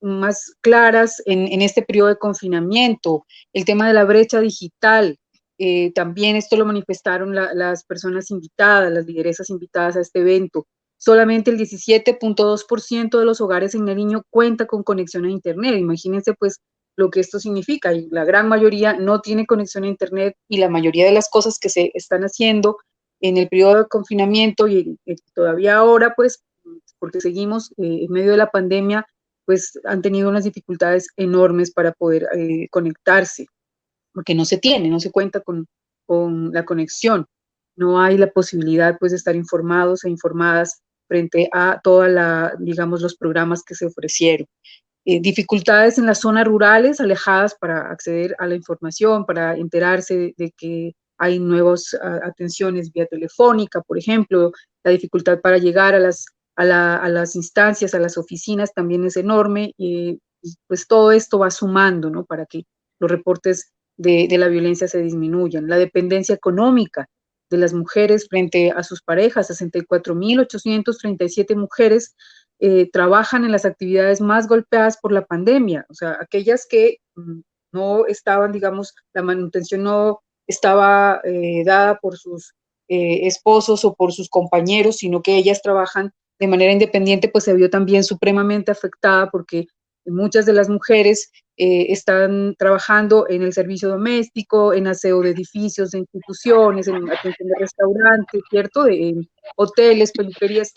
más claras en este periodo de confinamiento. El tema de la brecha digital, también esto lo manifestaron las personas invitadas, las lideresas invitadas a este evento. Solamente el 17.2% de los hogares en Nariño cuenta con conexión a Internet. Imagínense pues lo que esto significa, y la gran mayoría no tiene conexión a Internet, y la mayoría de las cosas que se están haciendo en el periodo de confinamiento y todavía ahora, pues, porque seguimos en medio de la pandemia, pues han tenido unas dificultades enormes para poder conectarse, porque no se cuenta con la conexión, no hay la posibilidad pues de estar informados e informadas frente a digamos, los programas que se ofrecieron. Dificultades en las zonas rurales alejadas para acceder a la información, para enterarse de que hay nuevas atenciones vía telefónica, por ejemplo, la dificultad para llegar a las instancias, a las oficinas también es enorme, y pues todo esto va sumando, ¿no? Para que los reportes de la violencia se disminuyan. La dependencia económica de las mujeres frente a sus parejas, 64.837 mujeres trabajan en las actividades más golpeadas por la pandemia, o sea, aquellas que no estaban, digamos, la manutención no estaba dada por sus esposos o por sus compañeros, sino que ellas trabajan de manera independiente, pues se vio también supremamente afectada porque muchas de las mujeres están trabajando en el servicio doméstico, en aseo de edificios, de instituciones, en atención de restaurantes, ¿cierto? En hoteles, peluquerías,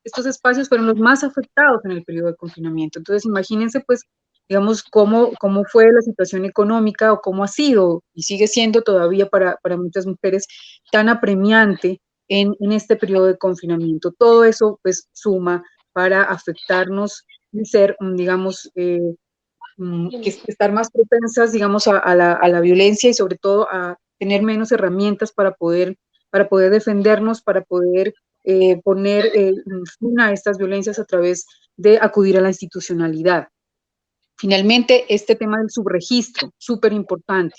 estos espacios fueron los más afectados en el periodo de confinamiento. Entonces, imagínense, pues, digamos, cómo fue la situación económica o cómo ha sido y sigue siendo todavía para muchas mujeres tan apremiante en este periodo de confinamiento. Todo eso, pues, suma para afectarnos y ser, digamos, estar más propensas, digamos, a la violencia y sobre todo a tener menos herramientas para poder defendernos, para poder poner fin a estas violencias a través de acudir a la institucionalidad. Finalmente, este tema del subregistro, súper importante.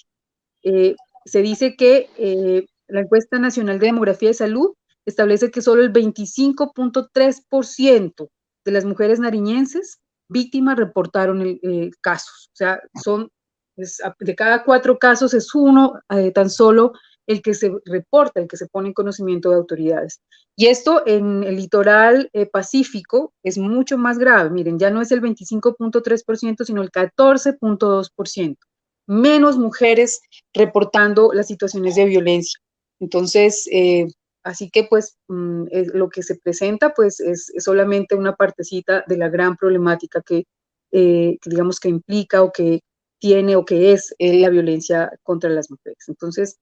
Se dice que la Encuesta Nacional de Demografía y Salud establece que solo el 25.3% de las mujeres nariñenses víctimas reportaron casos. O sea, de cada 4 casos es uno tan solo el que se reporta, el que se pone en conocimiento de autoridades. Y esto en el litoral pacífico es mucho más grave. Miren, ya no es el 25.3%, sino el 14.2%. Menos mujeres reportando las situaciones de violencia. Entonces, así que pues lo que se presenta pues es solamente una partecita de la gran problemática que digamos que implica o que tiene o que es la violencia contra las mujeres. Entonces,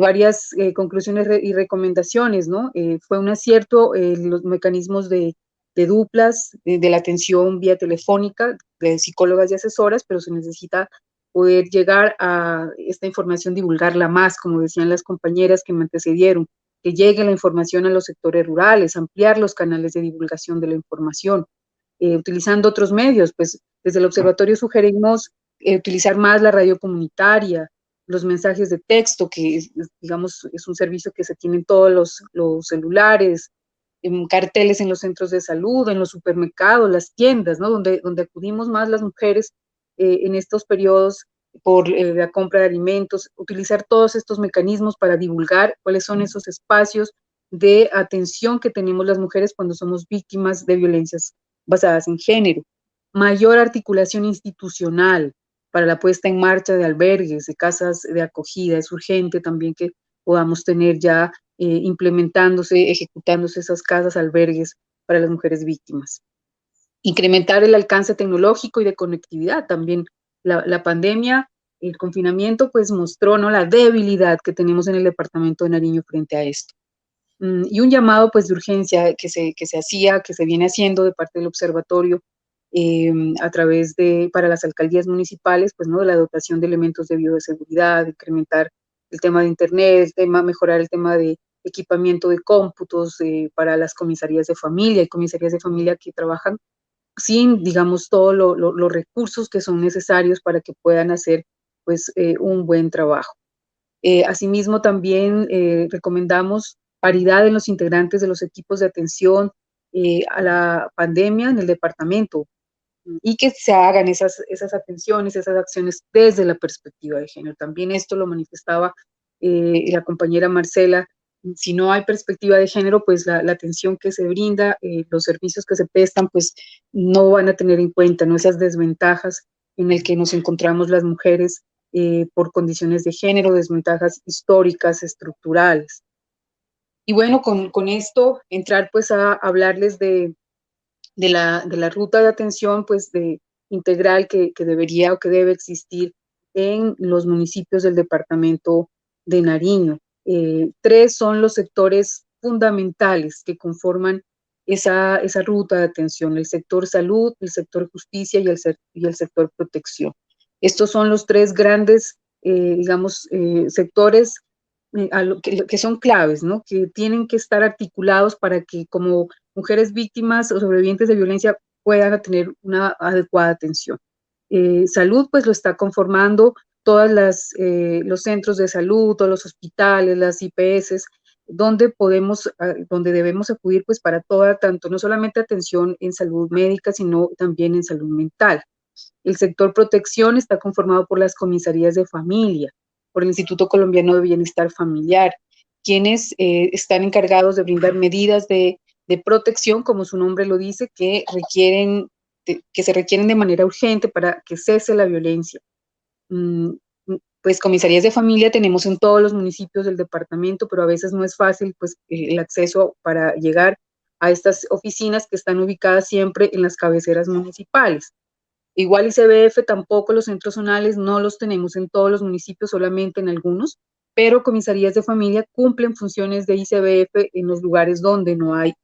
varias conclusiones y recomendaciones, ¿no? Fue un acierto los mecanismos de de duplas, de la atención vía telefónica, de psicólogas y asesoras, pero se necesita poder llegar a esta información, divulgarla más, como decían las compañeras que me antecedieron, que llegue la información a los sectores rurales, ampliar los canales de divulgación de la información, utilizando otros medios. Pues desde el observatorio sugerimos utilizar más la radio comunitaria, los mensajes de texto, que digamos es un servicio que se tiene en todos los celulares, en carteles en los centros de salud, en los supermercados, las tiendas, ¿no? Donde acudimos más las mujeres en estos periodos por la compra de alimentos, utilizar todos estos mecanismos para divulgar cuáles son esos espacios de atención que tenemos las mujeres cuando somos víctimas de violencias basadas en género. Mayor articulación institucional para la puesta en marcha de albergues, de casas de acogida. Es urgente también que podamos tener ya implementándose, ejecutándose esas casas, albergues para las mujeres víctimas. Incrementar el alcance tecnológico y de conectividad. También la pandemia, el confinamiento, pues mostró, ¿no?, la debilidad que tenemos en el departamento de Nariño frente a esto. Y un llamado, pues, de urgencia que se viene haciendo de parte del observatorio a través para las alcaldías municipales, pues, ¿no?, de la dotación de elementos de bioseguridad, incrementar el tema de internet, mejorar el tema de equipamiento de cómputos para las comisarías de familia. Hay comisarías de familia que trabajan sin, digamos, todos los recursos que son necesarios para que puedan hacer, pues, un buen trabajo. Asimismo, también recomendamos paridad en los integrantes de los equipos de atención a la pandemia en el departamento, y que se hagan esas atenciones, esas acciones desde la perspectiva de género. También esto lo manifestaba la compañera Marcela. Si no hay perspectiva de género, pues la atención que se brinda, los servicios que se prestan, pues no van a tener en cuenta, ¿no?, esas desventajas en el que nos encontramos las mujeres por condiciones de género, desventajas históricas, estructurales. Y bueno, con esto entrar pues a hablarles de la ruta de atención pues integral que debería o que debe existir en los municipios del departamento de Nariño. 3 son los sectores fundamentales que conforman esa ruta de atención: el sector salud, el sector justicia y el sector protección. Estos son los 3 grandes, digamos, sectores que son claves, ¿no?, que tienen que estar articulados para que como mujeres víctimas o sobrevivientes de violencia puedan tener una adecuada atención. Salud, pues lo está conformando todos los centros de salud, todos los hospitales, las IPS, donde debemos acudir pues para tanto no solamente atención en salud médica, sino también en salud mental. El sector protección está conformado por las comisarías de familia, por el Instituto Colombiano de Bienestar Familiar, quienes están encargados de brindar medidas de protección, como su nombre lo dice, que se requieren de manera urgente para que cese la violencia. Pues comisarías de familia tenemos en todos los municipios del departamento, pero a veces no es fácil pues el acceso para llegar a estas oficinas que están ubicadas siempre en las cabeceras municipales. Igual ICBF tampoco, los centros zonales no los tenemos en todos los municipios, solamente en algunos, pero comisarías de familia cumplen funciones de ICBF en los lugares donde no hay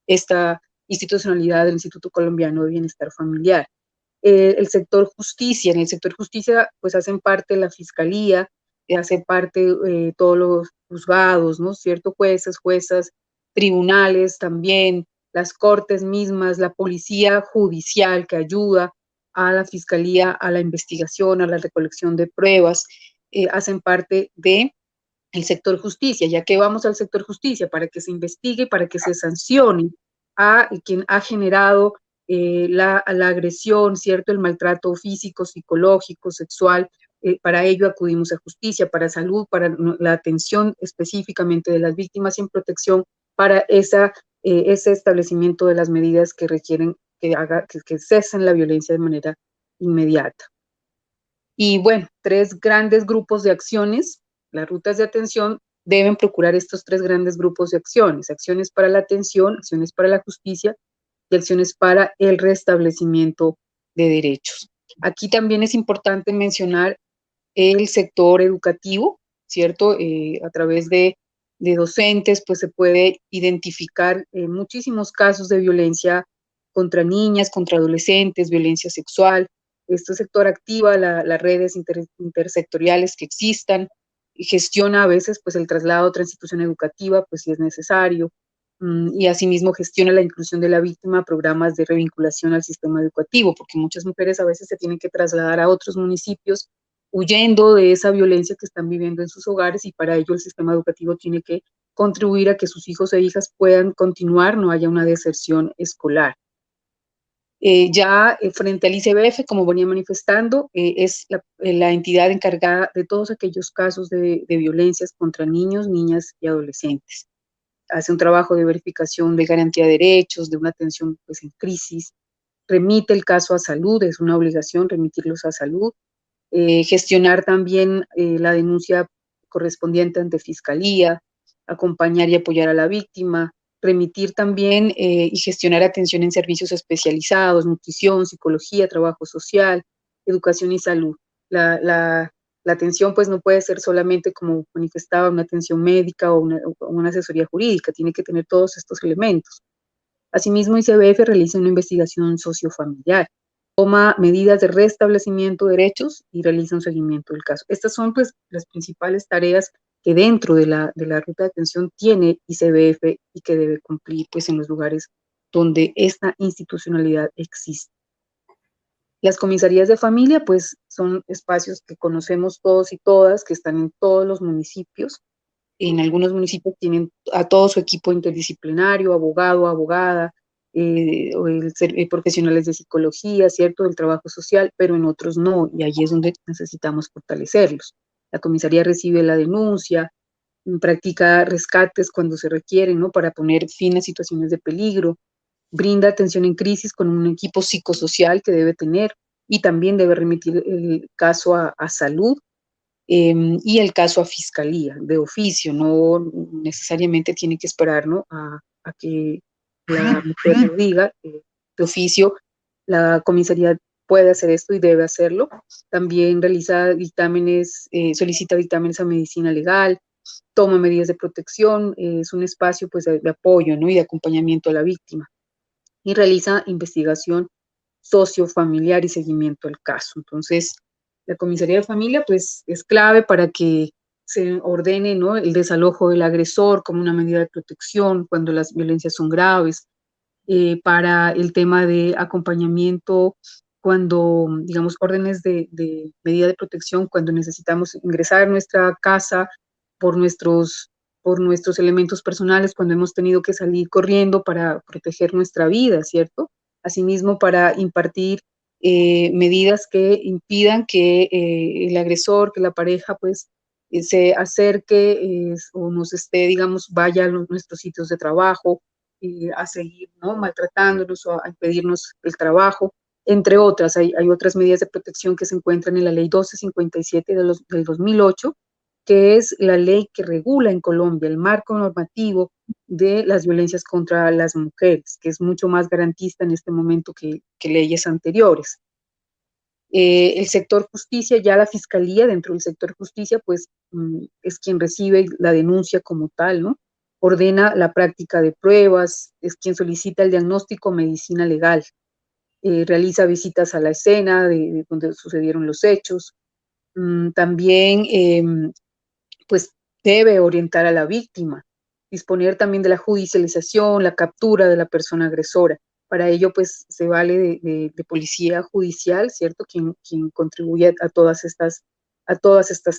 esta institucionalidad del Instituto Colombiano de Bienestar Familiar. El sector justicia, en el sector justicia pues hacen parte la fiscalía, hacen parte todos los juzgados, ¿no?, ¿cierto?, jueces, juezas, tribunales también, las cortes mismas, la policía judicial que ayuda a la fiscalía, a la investigación, a la recolección de pruebas, hacen parte del sector justicia. Ya que vamos al sector justicia, para que se investigue, para que se sancione a quien ha generado la agresión, ¿cierto?, el maltrato físico, psicológico, sexual. Para ello acudimos a justicia, para salud, para la atención específicamente de las víctimas y en protección, para ese establecimiento de las medidas que requieren que cesen la violencia de manera inmediata. Y bueno, 3 grandes grupos de acciones. Las rutas de atención deben procurar estos 3 grandes grupos de acciones: acciones para la atención, acciones para la justicia y acciones para el restablecimiento de derechos. Aquí también es importante mencionar el sector educativo, ¿cierto?, a través de docentes, pues se puede identificar muchísimos casos de violencia contra niñas, contra adolescentes, violencia sexual. Este sector activa las redes intersectoriales que existan y gestiona a veces pues el traslado a otra institución educativa, pues si es necesario, y asimismo gestiona la inclusión de la víctima a programas de revinculación al sistema educativo, porque muchas mujeres a veces se tienen que trasladar a otros municipios huyendo de esa violencia que están viviendo en sus hogares, y para ello el sistema educativo tiene que contribuir a que sus hijos e hijas puedan continuar, no haya una deserción escolar. Frente al ICBF, como venía manifestando, es la entidad encargada de todos aquellos casos de violencias contra niños, niñas y adolescentes. Hace un trabajo de verificación de garantía de derechos, de una atención pues, en crisis, remite el caso a salud, es una obligación remitirlos a salud, gestionar también la denuncia correspondiente ante Fiscalía, acompañar y apoyar a la víctima, remitir también y gestionar atención en servicios especializados, nutrición, psicología, trabajo social, educación y salud. La atención pues no puede ser solamente, como manifestaba, una atención médica o una asesoría jurídica, tiene que tener todos estos elementos. Asimismo, ICBF realiza una investigación sociofamiliar, toma medidas de restablecimiento de derechos y realiza un seguimiento del caso. Estas son pues las principales tareas que dentro de la ruta de atención tiene ICBF y que debe cumplir pues en los lugares donde esta institucionalidad existe. Las comisarías de familia pues son espacios que conocemos todos y todas, que están en todos los municipios. En algunos municipios tienen a todo su equipo interdisciplinario, abogado, abogada, profesionales de psicología, ¿cierto?, del trabajo social, pero en otros no, y allí es donde necesitamos fortalecerlos. La comisaría recibe la denuncia, practica rescates cuando se requieren, ¿no?, para poner fin a situaciones de peligro, brinda atención en crisis con un equipo psicosocial que debe tener, y también debe remitir el caso a salud, y el caso a Fiscalía, de oficio, no necesariamente tiene que esperar, ¿no?, a que la mujer lo diga, de oficio la comisaría puede hacer esto y debe hacerlo. También realiza dictámenes, solicita dictámenes a medicina legal, toma medidas de protección, es un espacio pues de apoyo, ¿no?, y de acompañamiento a la víctima, y realiza investigación sociofamiliar y seguimiento al caso. Entonces, la comisaría de familia pues es clave para que se ordene, ¿no?, el desalojo del agresor como una medida de protección cuando las violencias son graves, para el tema de acompañamiento cuando, digamos, órdenes de medida de protección cuando necesitamos ingresar a nuestra casa por nuestros elementos personales, cuando hemos tenido que salir corriendo para proteger nuestra vida, ¿cierto? Asimismo, para impartir medidas que impidan que el agresor, que la pareja, pues, se acerque o nos esté, digamos, vaya a nuestros sitios de trabajo, a seguir, ¿no?, maltratándonos o a impedirnos el trabajo, entre otras. Hay otras medidas de protección que se encuentran en la Ley 1257 del 2008, que es la ley que regula en Colombia el marco normativo de las violencias contra las mujeres, que es mucho más garantista en este momento que leyes anteriores. El sector justicia, ya la Fiscalía dentro del sector justicia, pues es quien recibe la denuncia como tal, ¿no? Ordena la práctica de pruebas, es quien solicita el diagnóstico medicina legal, realiza visitas a la escena de donde sucedieron los hechos, también pues debe orientar a la víctima, disponer también de la judicialización, la captura de la persona agresora. Para ello, pues, se vale de policía judicial, ¿cierto?, quien contribuye a todas estas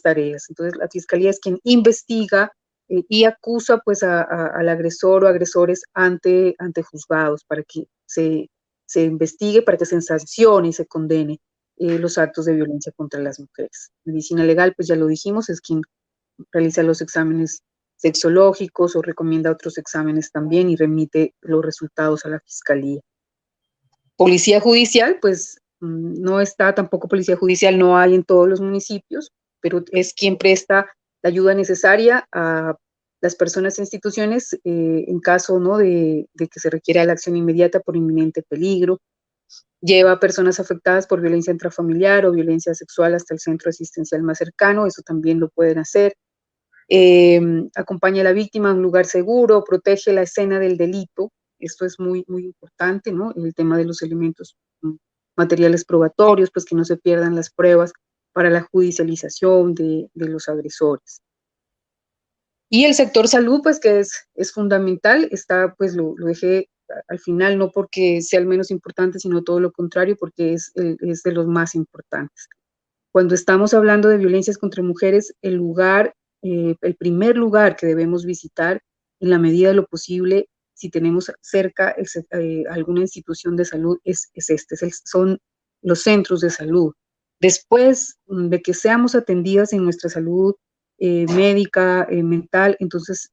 tareas. Entonces, la Fiscalía es quien investiga y acusa, pues, al agresor o agresores ante juzgados para que se investigue, para que se sancione y se condene los actos de violencia contra las mujeres. Medicina legal, pues ya lo dijimos, es quien realiza los exámenes sexológicos o recomienda otros exámenes también y remite los resultados a la Fiscalía. Policía judicial, pues no está tampoco policía judicial, no hay en todos los municipios, pero es quien presta la ayuda necesaria a las personas e instituciones en caso, ¿no?, de que se requiera la acción inmediata por inminente peligro. Lleva a personas afectadas por violencia intrafamiliar o violencia sexual hasta el centro asistencial más cercano, eso también lo pueden hacer. acompaña a la víctima a un lugar seguro, protege la escena del delito. Esto es muy, muy importante, ¿no? El tema de los elementos materiales probatorios, pues que no se pierdan las pruebas para la judicialización de los agresores. Y el sector salud, pues que es fundamental, está, pues lo dejé al final, no porque sea el menos importante, sino todo lo contrario, porque es de los más importantes. Cuando estamos hablando de violencias contra mujeres, el primer lugar que debemos visitar, en la medida de lo posible, si tenemos cerca alguna institución de salud, son los centros de salud. Después de que seamos atendidas en nuestra salud médica, mental, entonces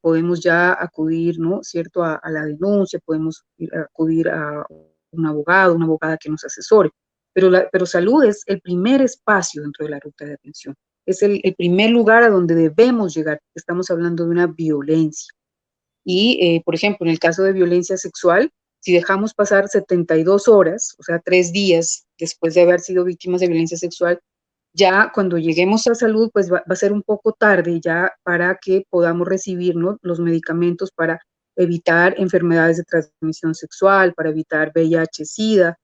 podemos ya acudir, ¿no? ¿Cierto? A la denuncia, podemos acudir a un abogado, una abogada que nos asesore. Pero salud es el primer espacio dentro de la ruta de atención. Es el primer lugar a donde debemos llegar. Estamos hablando de una violencia. Y, por ejemplo, en el caso de violencia sexual, si dejamos pasar 72 horas, o sea, 3 días después de haber sido víctimas de violencia sexual, ya cuando lleguemos a salud, pues va a ser un poco tarde ya para que podamos recibir, ¿no?, los medicamentos para evitar enfermedades de transmisión sexual, para evitar VIH-Sida,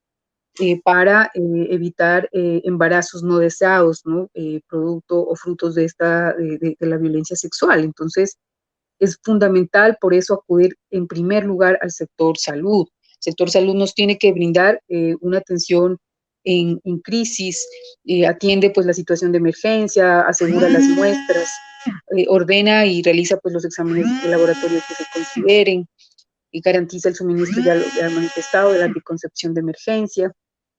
para evitar embarazos no deseados, ¿no?, producto o frutos de la violencia sexual. Entonces, es fundamental por eso acudir en primer lugar al sector salud. El sector salud nos tiene que brindar una atención en crisis, atiende pues la situación de emergencia, asegura las muestras, ordena y realiza pues los exámenes de laboratorio que se consideren, y garantiza el suministro, ya lo ha manifestado, de la anticoncepción de emergencia,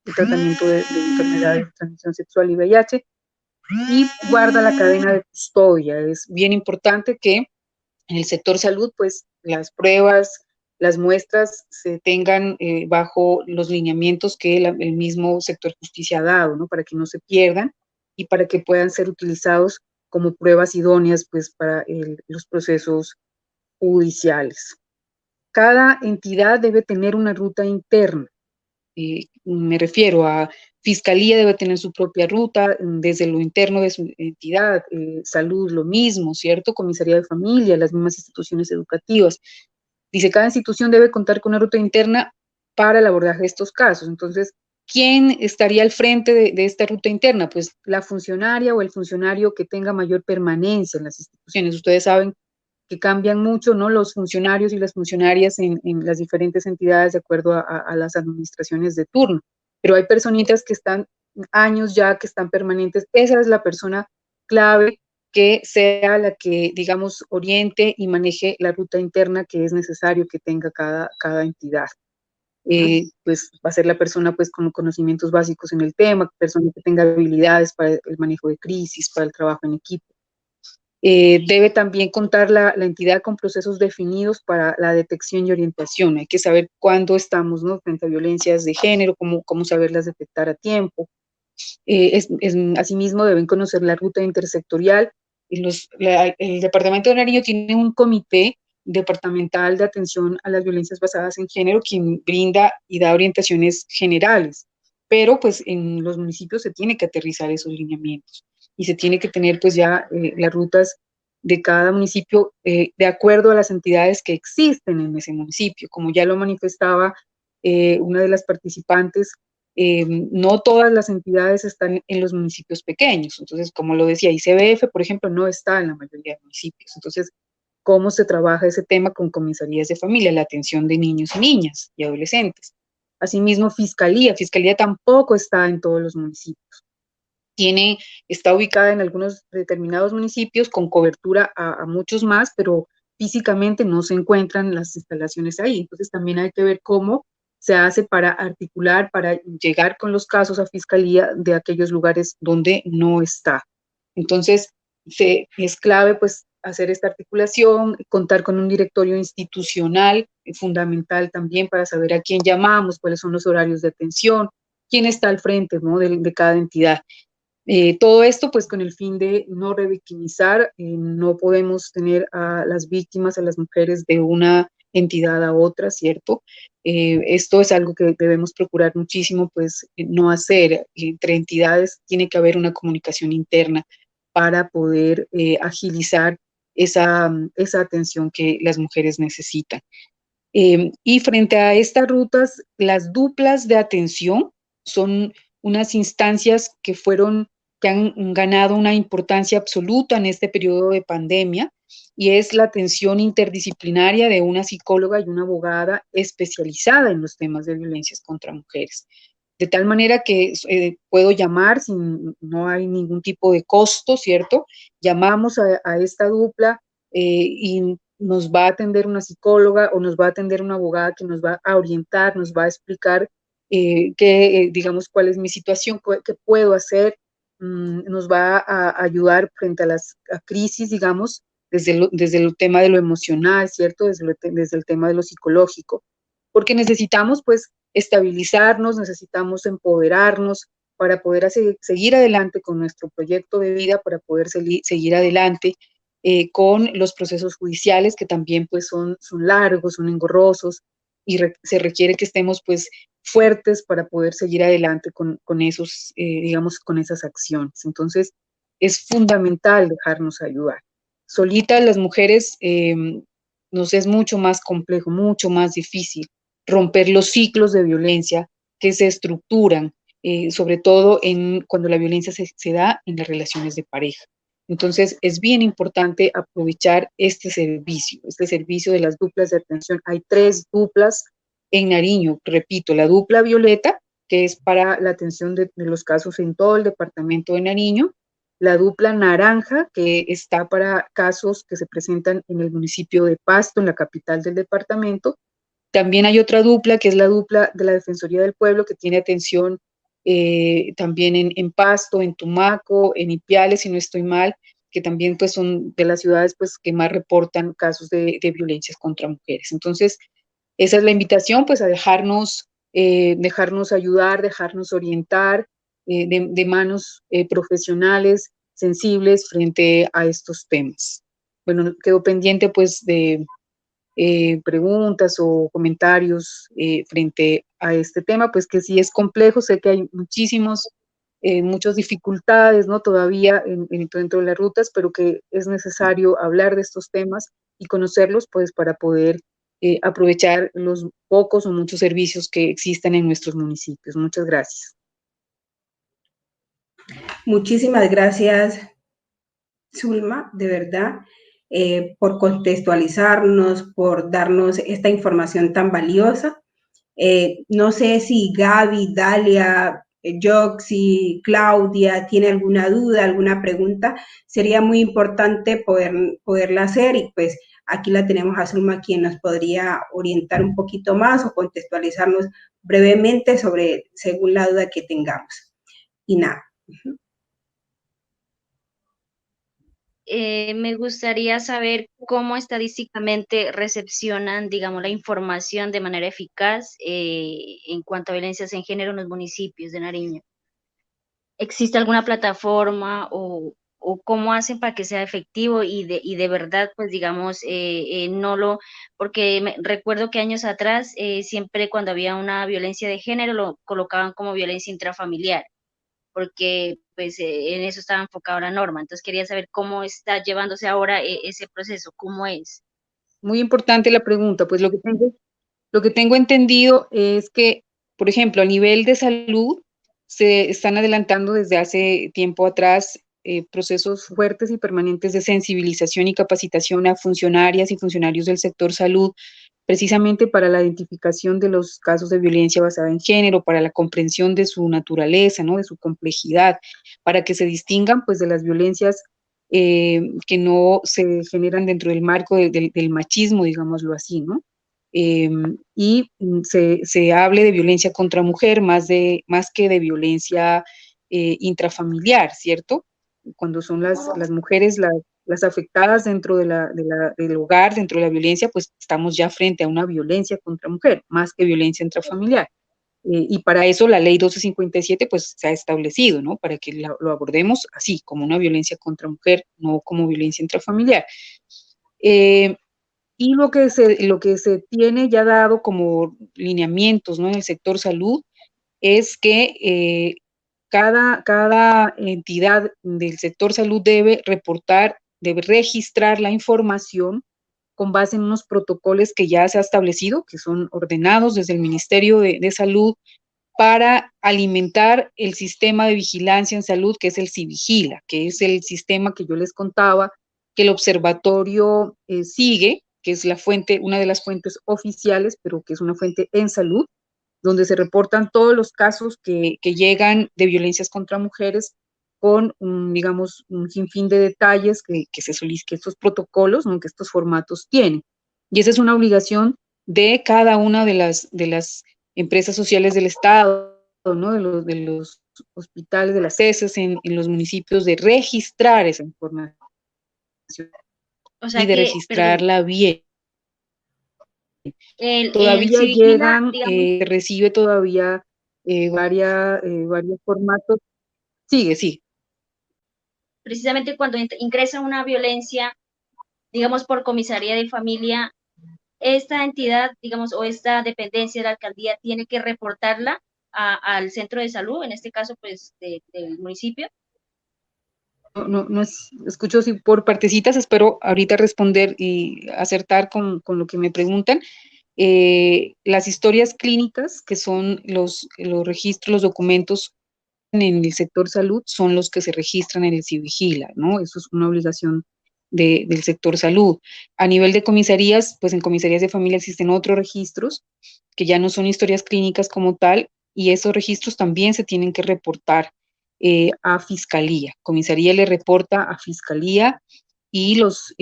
el tratamiento de enfermedades de transmisión sexual y VIH, y guarda la cadena de custodia. Es bien importante que en el sector salud, pues, las pruebas, las muestras se tengan bajo los lineamientos que el mismo sector justicia ha dado, ¿no?, para que no se pierdan y para que puedan ser utilizados como pruebas idóneas, pues, para los procesos judiciales. Cada entidad debe tener una ruta interna. Me refiero a Fiscalía debe tener su propia ruta desde lo interno de su entidad, salud lo mismo, ¿cierto? Comisaría de familia, las mismas instituciones educativas. Dice, cada institución debe contar con una ruta interna para el abordaje de estos casos. Entonces, ¿quién estaría al frente de esta ruta interna? Pues la funcionaria o el funcionario que tenga mayor permanencia en las instituciones. Ustedes saben que cambian mucho, ¿no?, los funcionarios y las funcionarias en las diferentes entidades de acuerdo a las administraciones de turno. Pero hay personitas que están años ya, que están permanentes. Esa es la persona clave que sea la que, digamos, oriente y maneje la ruta interna que es necesario que tenga cada entidad. Pues va a ser la persona pues con conocimientos básicos en el tema, persona que tenga habilidades para el manejo de crisis, para el trabajo en equipo. Debe también contar la entidad con procesos definidos para la detección y orientación. Hay que saber cuándo estamos, ¿no?, frente a violencias de género, cómo saberlas detectar a tiempo. Asimismo, deben conocer la ruta intersectorial. El Departamento de Nariño tiene un comité departamental de atención a las violencias basadas en género, quien brinda y da orientaciones generales, pero pues en los municipios se tiene que aterrizar esos lineamientos y se tiene que tener pues ya las rutas de cada municipio de acuerdo a las entidades que existen en ese municipio. Como ya lo manifestaba una de las participantes, no todas las entidades están en los municipios pequeños. Entonces, como lo decía, ICBF, por ejemplo, no está en la mayoría de municipios. Entonces, ¿cómo se trabaja ese tema con comisarías de familia, la atención de niños y niñas y adolescentes? Asimismo, Fiscalía tampoco está en todos los municipios. Está ubicada en algunos determinados municipios con cobertura a muchos más, pero físicamente no se encuentran las instalaciones ahí. Entonces también hay que ver cómo se hace para articular, para llegar con los casos a Fiscalía de aquellos lugares donde no está. Entonces es clave pues hacer esta articulación, contar con un directorio institucional, fundamental también para saber a quién llamamos, cuáles son los horarios de atención, quién está al frente, ¿no?, de cada entidad. Todo esto pues con el fin de no revictimizar. No podemos tener a las víctimas, a las mujeres de una entidad a otra, ¿cierto? Esto es algo que debemos procurar muchísimo, pues no hacer. Entre entidades tiene que haber una comunicación interna para poder agilizar esa atención que las mujeres necesitan. Y frente a estas rutas, las duplas de atención son unas instancias que han ganado una importancia absoluta en este periodo de pandemia, y es la atención interdisciplinaria de una psicóloga y una abogada especializada en los temas de violencias contra mujeres. De tal manera que puedo llamar, no hay ningún tipo de costo, ¿cierto? Llamamos a esta dupla y nos va a atender una psicóloga o nos va a atender una abogada que nos va a orientar, nos va a explicar digamos, cuál es mi situación, qué puedo hacer, nos va a ayudar frente a las crisis, digamos, desde el tema de lo emocional, ¿cierto? Desde el tema de lo psicológico, porque necesitamos, pues, estabilizarnos, necesitamos empoderarnos para poder seguir adelante con nuestro proyecto de vida, para poder seguir adelante con los procesos judiciales, que también, pues, son largos, son engorrosos, y se requiere que estemos, pues, fuertes para poder seguir adelante con esos, digamos, con esas acciones. Entonces, es fundamental dejarnos ayudar. Solitas las mujeres nos es mucho más complejo, mucho más difícil romper los ciclos de violencia que se estructuran, sobre todo cuando la violencia se da en las relaciones de pareja. Entonces, es bien importante aprovechar este servicio de las duplas de atención. Hay 3 duplas en Nariño, repito, la dupla violeta, que es para la atención de los casos en todo el departamento de Nariño, la dupla naranja, que está para casos que se presentan en el municipio de Pasto, en la capital del departamento. También hay otra dupla, que es la dupla de la Defensoría del Pueblo, que tiene atención también en Pasto, en Tumaco, en Ipiales, si no estoy mal, que también, pues, son de las ciudades, pues, que más reportan casos de violencias contra mujeres. Entonces, esa es la invitación, pues, a dejarnos ayudar, dejarnos orientar de manos profesionales, sensibles frente a estos temas. Bueno, quedo pendiente, pues, de preguntas o comentarios frente a este tema, pues, que sí es complejo. Sé que hay muchas dificultades, ¿no?, todavía dentro de las rutas, pero que es necesario hablar de estos temas y conocerlos, pues, para poder aprovechar los pocos o muchos servicios que existan en nuestros municipios. Muchas gracias. Muchísimas gracias, Zulma, de verdad, por contextualizarnos, por darnos esta información tan valiosa. No sé si Gaby, Dalia, Joxy, Claudia, tiene alguna duda, alguna pregunta. Sería muy importante poderla hacer, y pues aquí la tenemos a Zulma, quien nos podría orientar un poquito más o contextualizarnos brevemente según la duda que tengamos. Y nada. Me gustaría saber cómo estadísticamente recepcionan, digamos, la información de manera eficaz en cuanto a violencias en género en los municipios de Nariño. ¿Existe alguna plataforma o cómo hacen para que sea efectivo y de verdad, pues, digamos, porque recuerdo que años atrás siempre cuando había una violencia de género lo colocaban como violencia intrafamiliar, porque pues en eso estaba enfocada la norma. Entonces quería saber cómo está llevándose ahora ese proceso, cómo es. Muy importante la pregunta. Pues lo que tengo entendido es que, por ejemplo, a nivel de salud, se están adelantando desde hace tiempo atrás procesos fuertes y permanentes de sensibilización y capacitación a funcionarias y funcionarios del sector salud, precisamente para la identificación de los casos de violencia basada en género, para la comprensión de su naturaleza, ¿no?, de su complejidad, para que se distingan, pues, de las violencias que no se generan dentro del marco del machismo, digámoslo así, ¿no? Y se hable de violencia contra mujer más que de violencia intrafamiliar, ¿cierto? Cuando son las mujeres las afectadas dentro del hogar, dentro de la violencia, pues estamos ya frente a una violencia contra mujer, más que violencia intrafamiliar. Y para eso la ley 1257 pues se ha establecido, ¿no?, para que lo abordemos así, como una violencia contra mujer, no como violencia intrafamiliar. Y lo que se tiene ya dado como lineamientos, ¿no?, en el sector salud es que cada entidad del sector salud debe reportar, debe registrar la información con base en unos protocolos que ya se ha establecido, que son ordenados desde el Ministerio de Salud, para alimentar el sistema de vigilancia en salud, que es el Civigila, que es el sistema que yo les contaba, que el observatorio sigue, que es la fuente, una de las fuentes oficiales, pero que es una fuente en salud, donde se reportan todos los casos que llegan de violencias contra mujeres con, digamos, un sinfín de detalles que estos protocolos, ¿no?, que estos formatos tienen. Y esa es una obligación de cada una de las empresas sociales del Estado, ¿no?, de los hospitales, de las ESES en los municipios, de registrar esa información, o sea y de que, registrarla bien. El Todavía Civigila, llegan, digamos, recibe todavía varios formatos. Sí. precisamente cuando ingresa una violencia, digamos, por comisaría de familia, esta entidad, digamos, o esta dependencia de la alcaldía tiene que reportarla al centro de salud, en este caso, pues, del municipio. No escucho si por partecitas, espero ahorita responder y acertar con lo que me preguntan. Las historias clínicas, que son los registros, los documentos en el sector salud, son los que se registran en el Civigila, ¿no? Eso es una obligación del sector salud. A nivel de comisarías, pues en comisarías de familia existen otros registros que ya no son historias clínicas como tal, y esos registros también se tienen que reportar a Fiscalía. Comisaría le reporta a Fiscalía, y los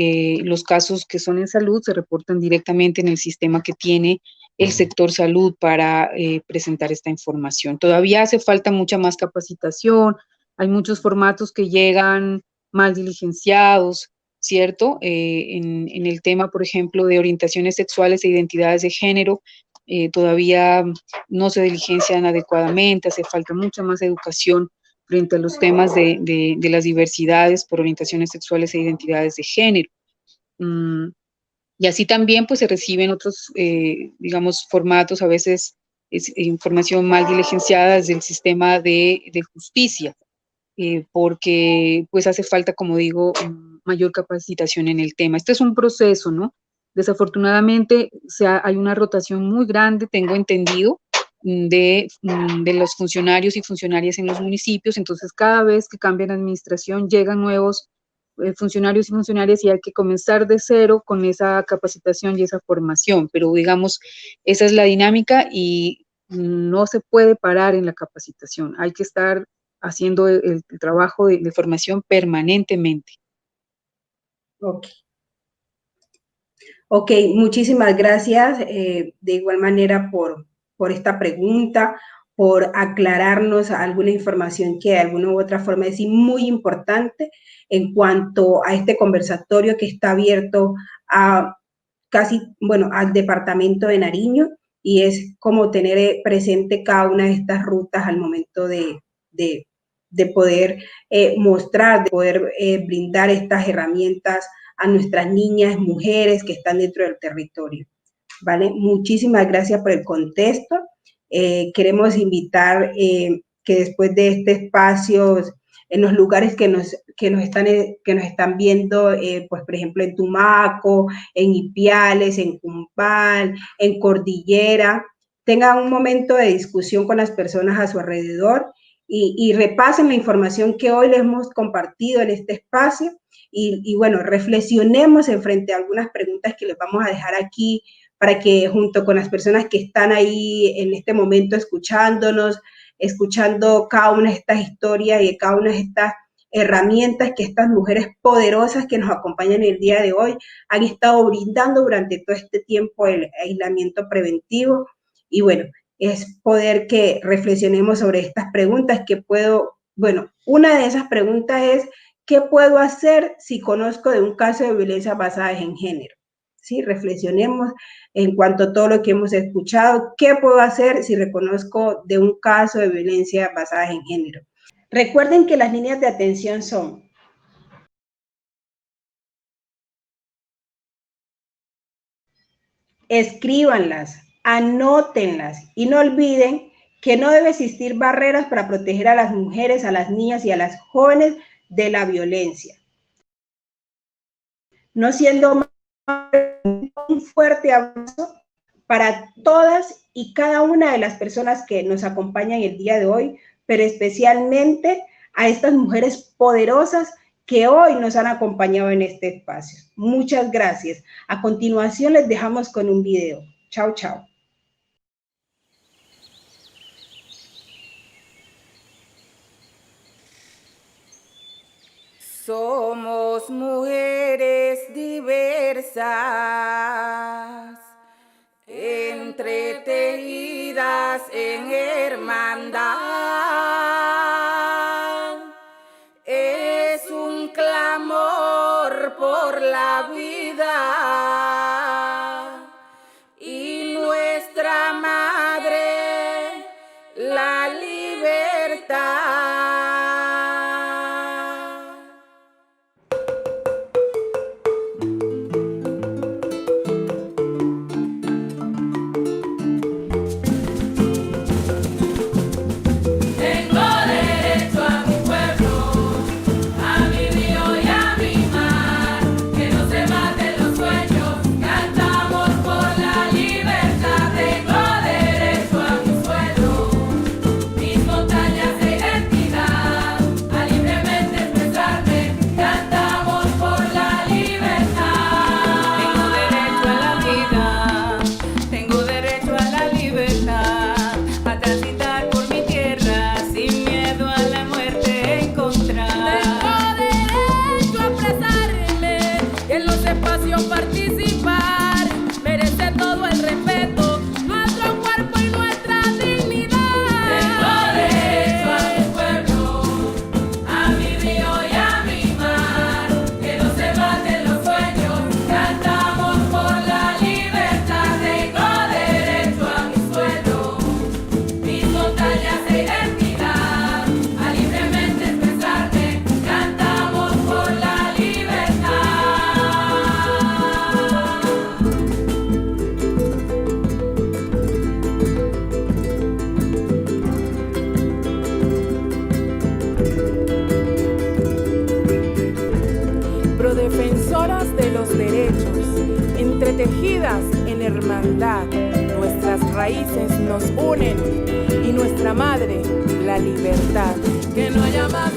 casos que son en salud se reportan directamente en el sistema que tiene el sector salud para presentar esta información. Todavía hace falta mucha más capacitación, hay muchos formatos que llegan mal diligenciados, ¿cierto? En el tema, por ejemplo, de orientaciones sexuales e identidades de género, todavía no se diligencian adecuadamente, hace falta mucha más educación frente a los temas de las diversidades por orientaciones sexuales e identidades de género. Y así también pues se reciben otros, digamos, formatos, a veces información mal diligenciada desde el sistema de justicia, porque pues hace falta, como digo, mayor capacitación en el tema. Este es un proceso, ¿no? Desafortunadamente hay una rotación muy grande, tengo entendido, de los funcionarios y funcionarias en los municipios, entonces cada vez que cambian administración llegan nuevos funcionarios y funcionarias, y hay que comenzar de cero con esa capacitación y esa formación, pero digamos, esa es la dinámica y no se puede parar en la capacitación, hay que estar haciendo el trabajo de formación permanentemente. Ok, muchísimas gracias de igual manera por esta pregunta, por aclararnos alguna información que de alguna u otra forma es muy importante en cuanto a este conversatorio que está abierto a al departamento de Nariño, y es como tener presente cada una de estas rutas al momento de poder mostrar, de poder brindar estas herramientas a nuestras niñas, mujeres que están dentro del territorio. ¿Vale? Muchísimas gracias por el contexto. Queremos invitar que después de este espacio, en los lugares que nos están viendo, pues por ejemplo en Tumaco, en Ipiales, en Cumbal, en Cordillera, tengan un momento de discusión con las personas a su alrededor y repasen la información que hoy les hemos compartido en este espacio y bueno, reflexionemos en frente a algunas preguntas que les vamos a dejar aquí para que junto con las personas que están ahí en este momento escuchándonos, escuchando cada una de estas historias y cada una de estas herramientas que estas mujeres poderosas que nos acompañan el día de hoy han estado brindando durante todo este tiempo el aislamiento preventivo. Y bueno, es poder que reflexionemos sobre estas preguntas una de esas preguntas es, ¿qué puedo hacer si conozco de un caso de violencia basada en género? ¿Sí? Reflexionemos en cuanto a todo lo que hemos escuchado. ¿Qué puedo hacer si reconozco de un caso de violencia basada en género? Recuerden que las líneas de atención son: escríbanlas, anótenlas y no olviden que no debe existir barreras para proteger a las mujeres, a las niñas y a las jóvenes de la violencia. No siendo más, un fuerte abrazo para todas y cada una de las personas que nos acompañan el día de hoy, pero especialmente a estas mujeres poderosas que hoy nos han acompañado en este espacio. Muchas gracias. A continuación les dejamos con un video. Chao, chao. Somos mujeres diversas, entretejidas en hermandad. Es un clamor por la vida y nuestra madre, la libertad. Defensoras de los derechos, entretejidas en hermandad, nuestras raíces nos unen y nuestra madre, la libertad. Que no haya más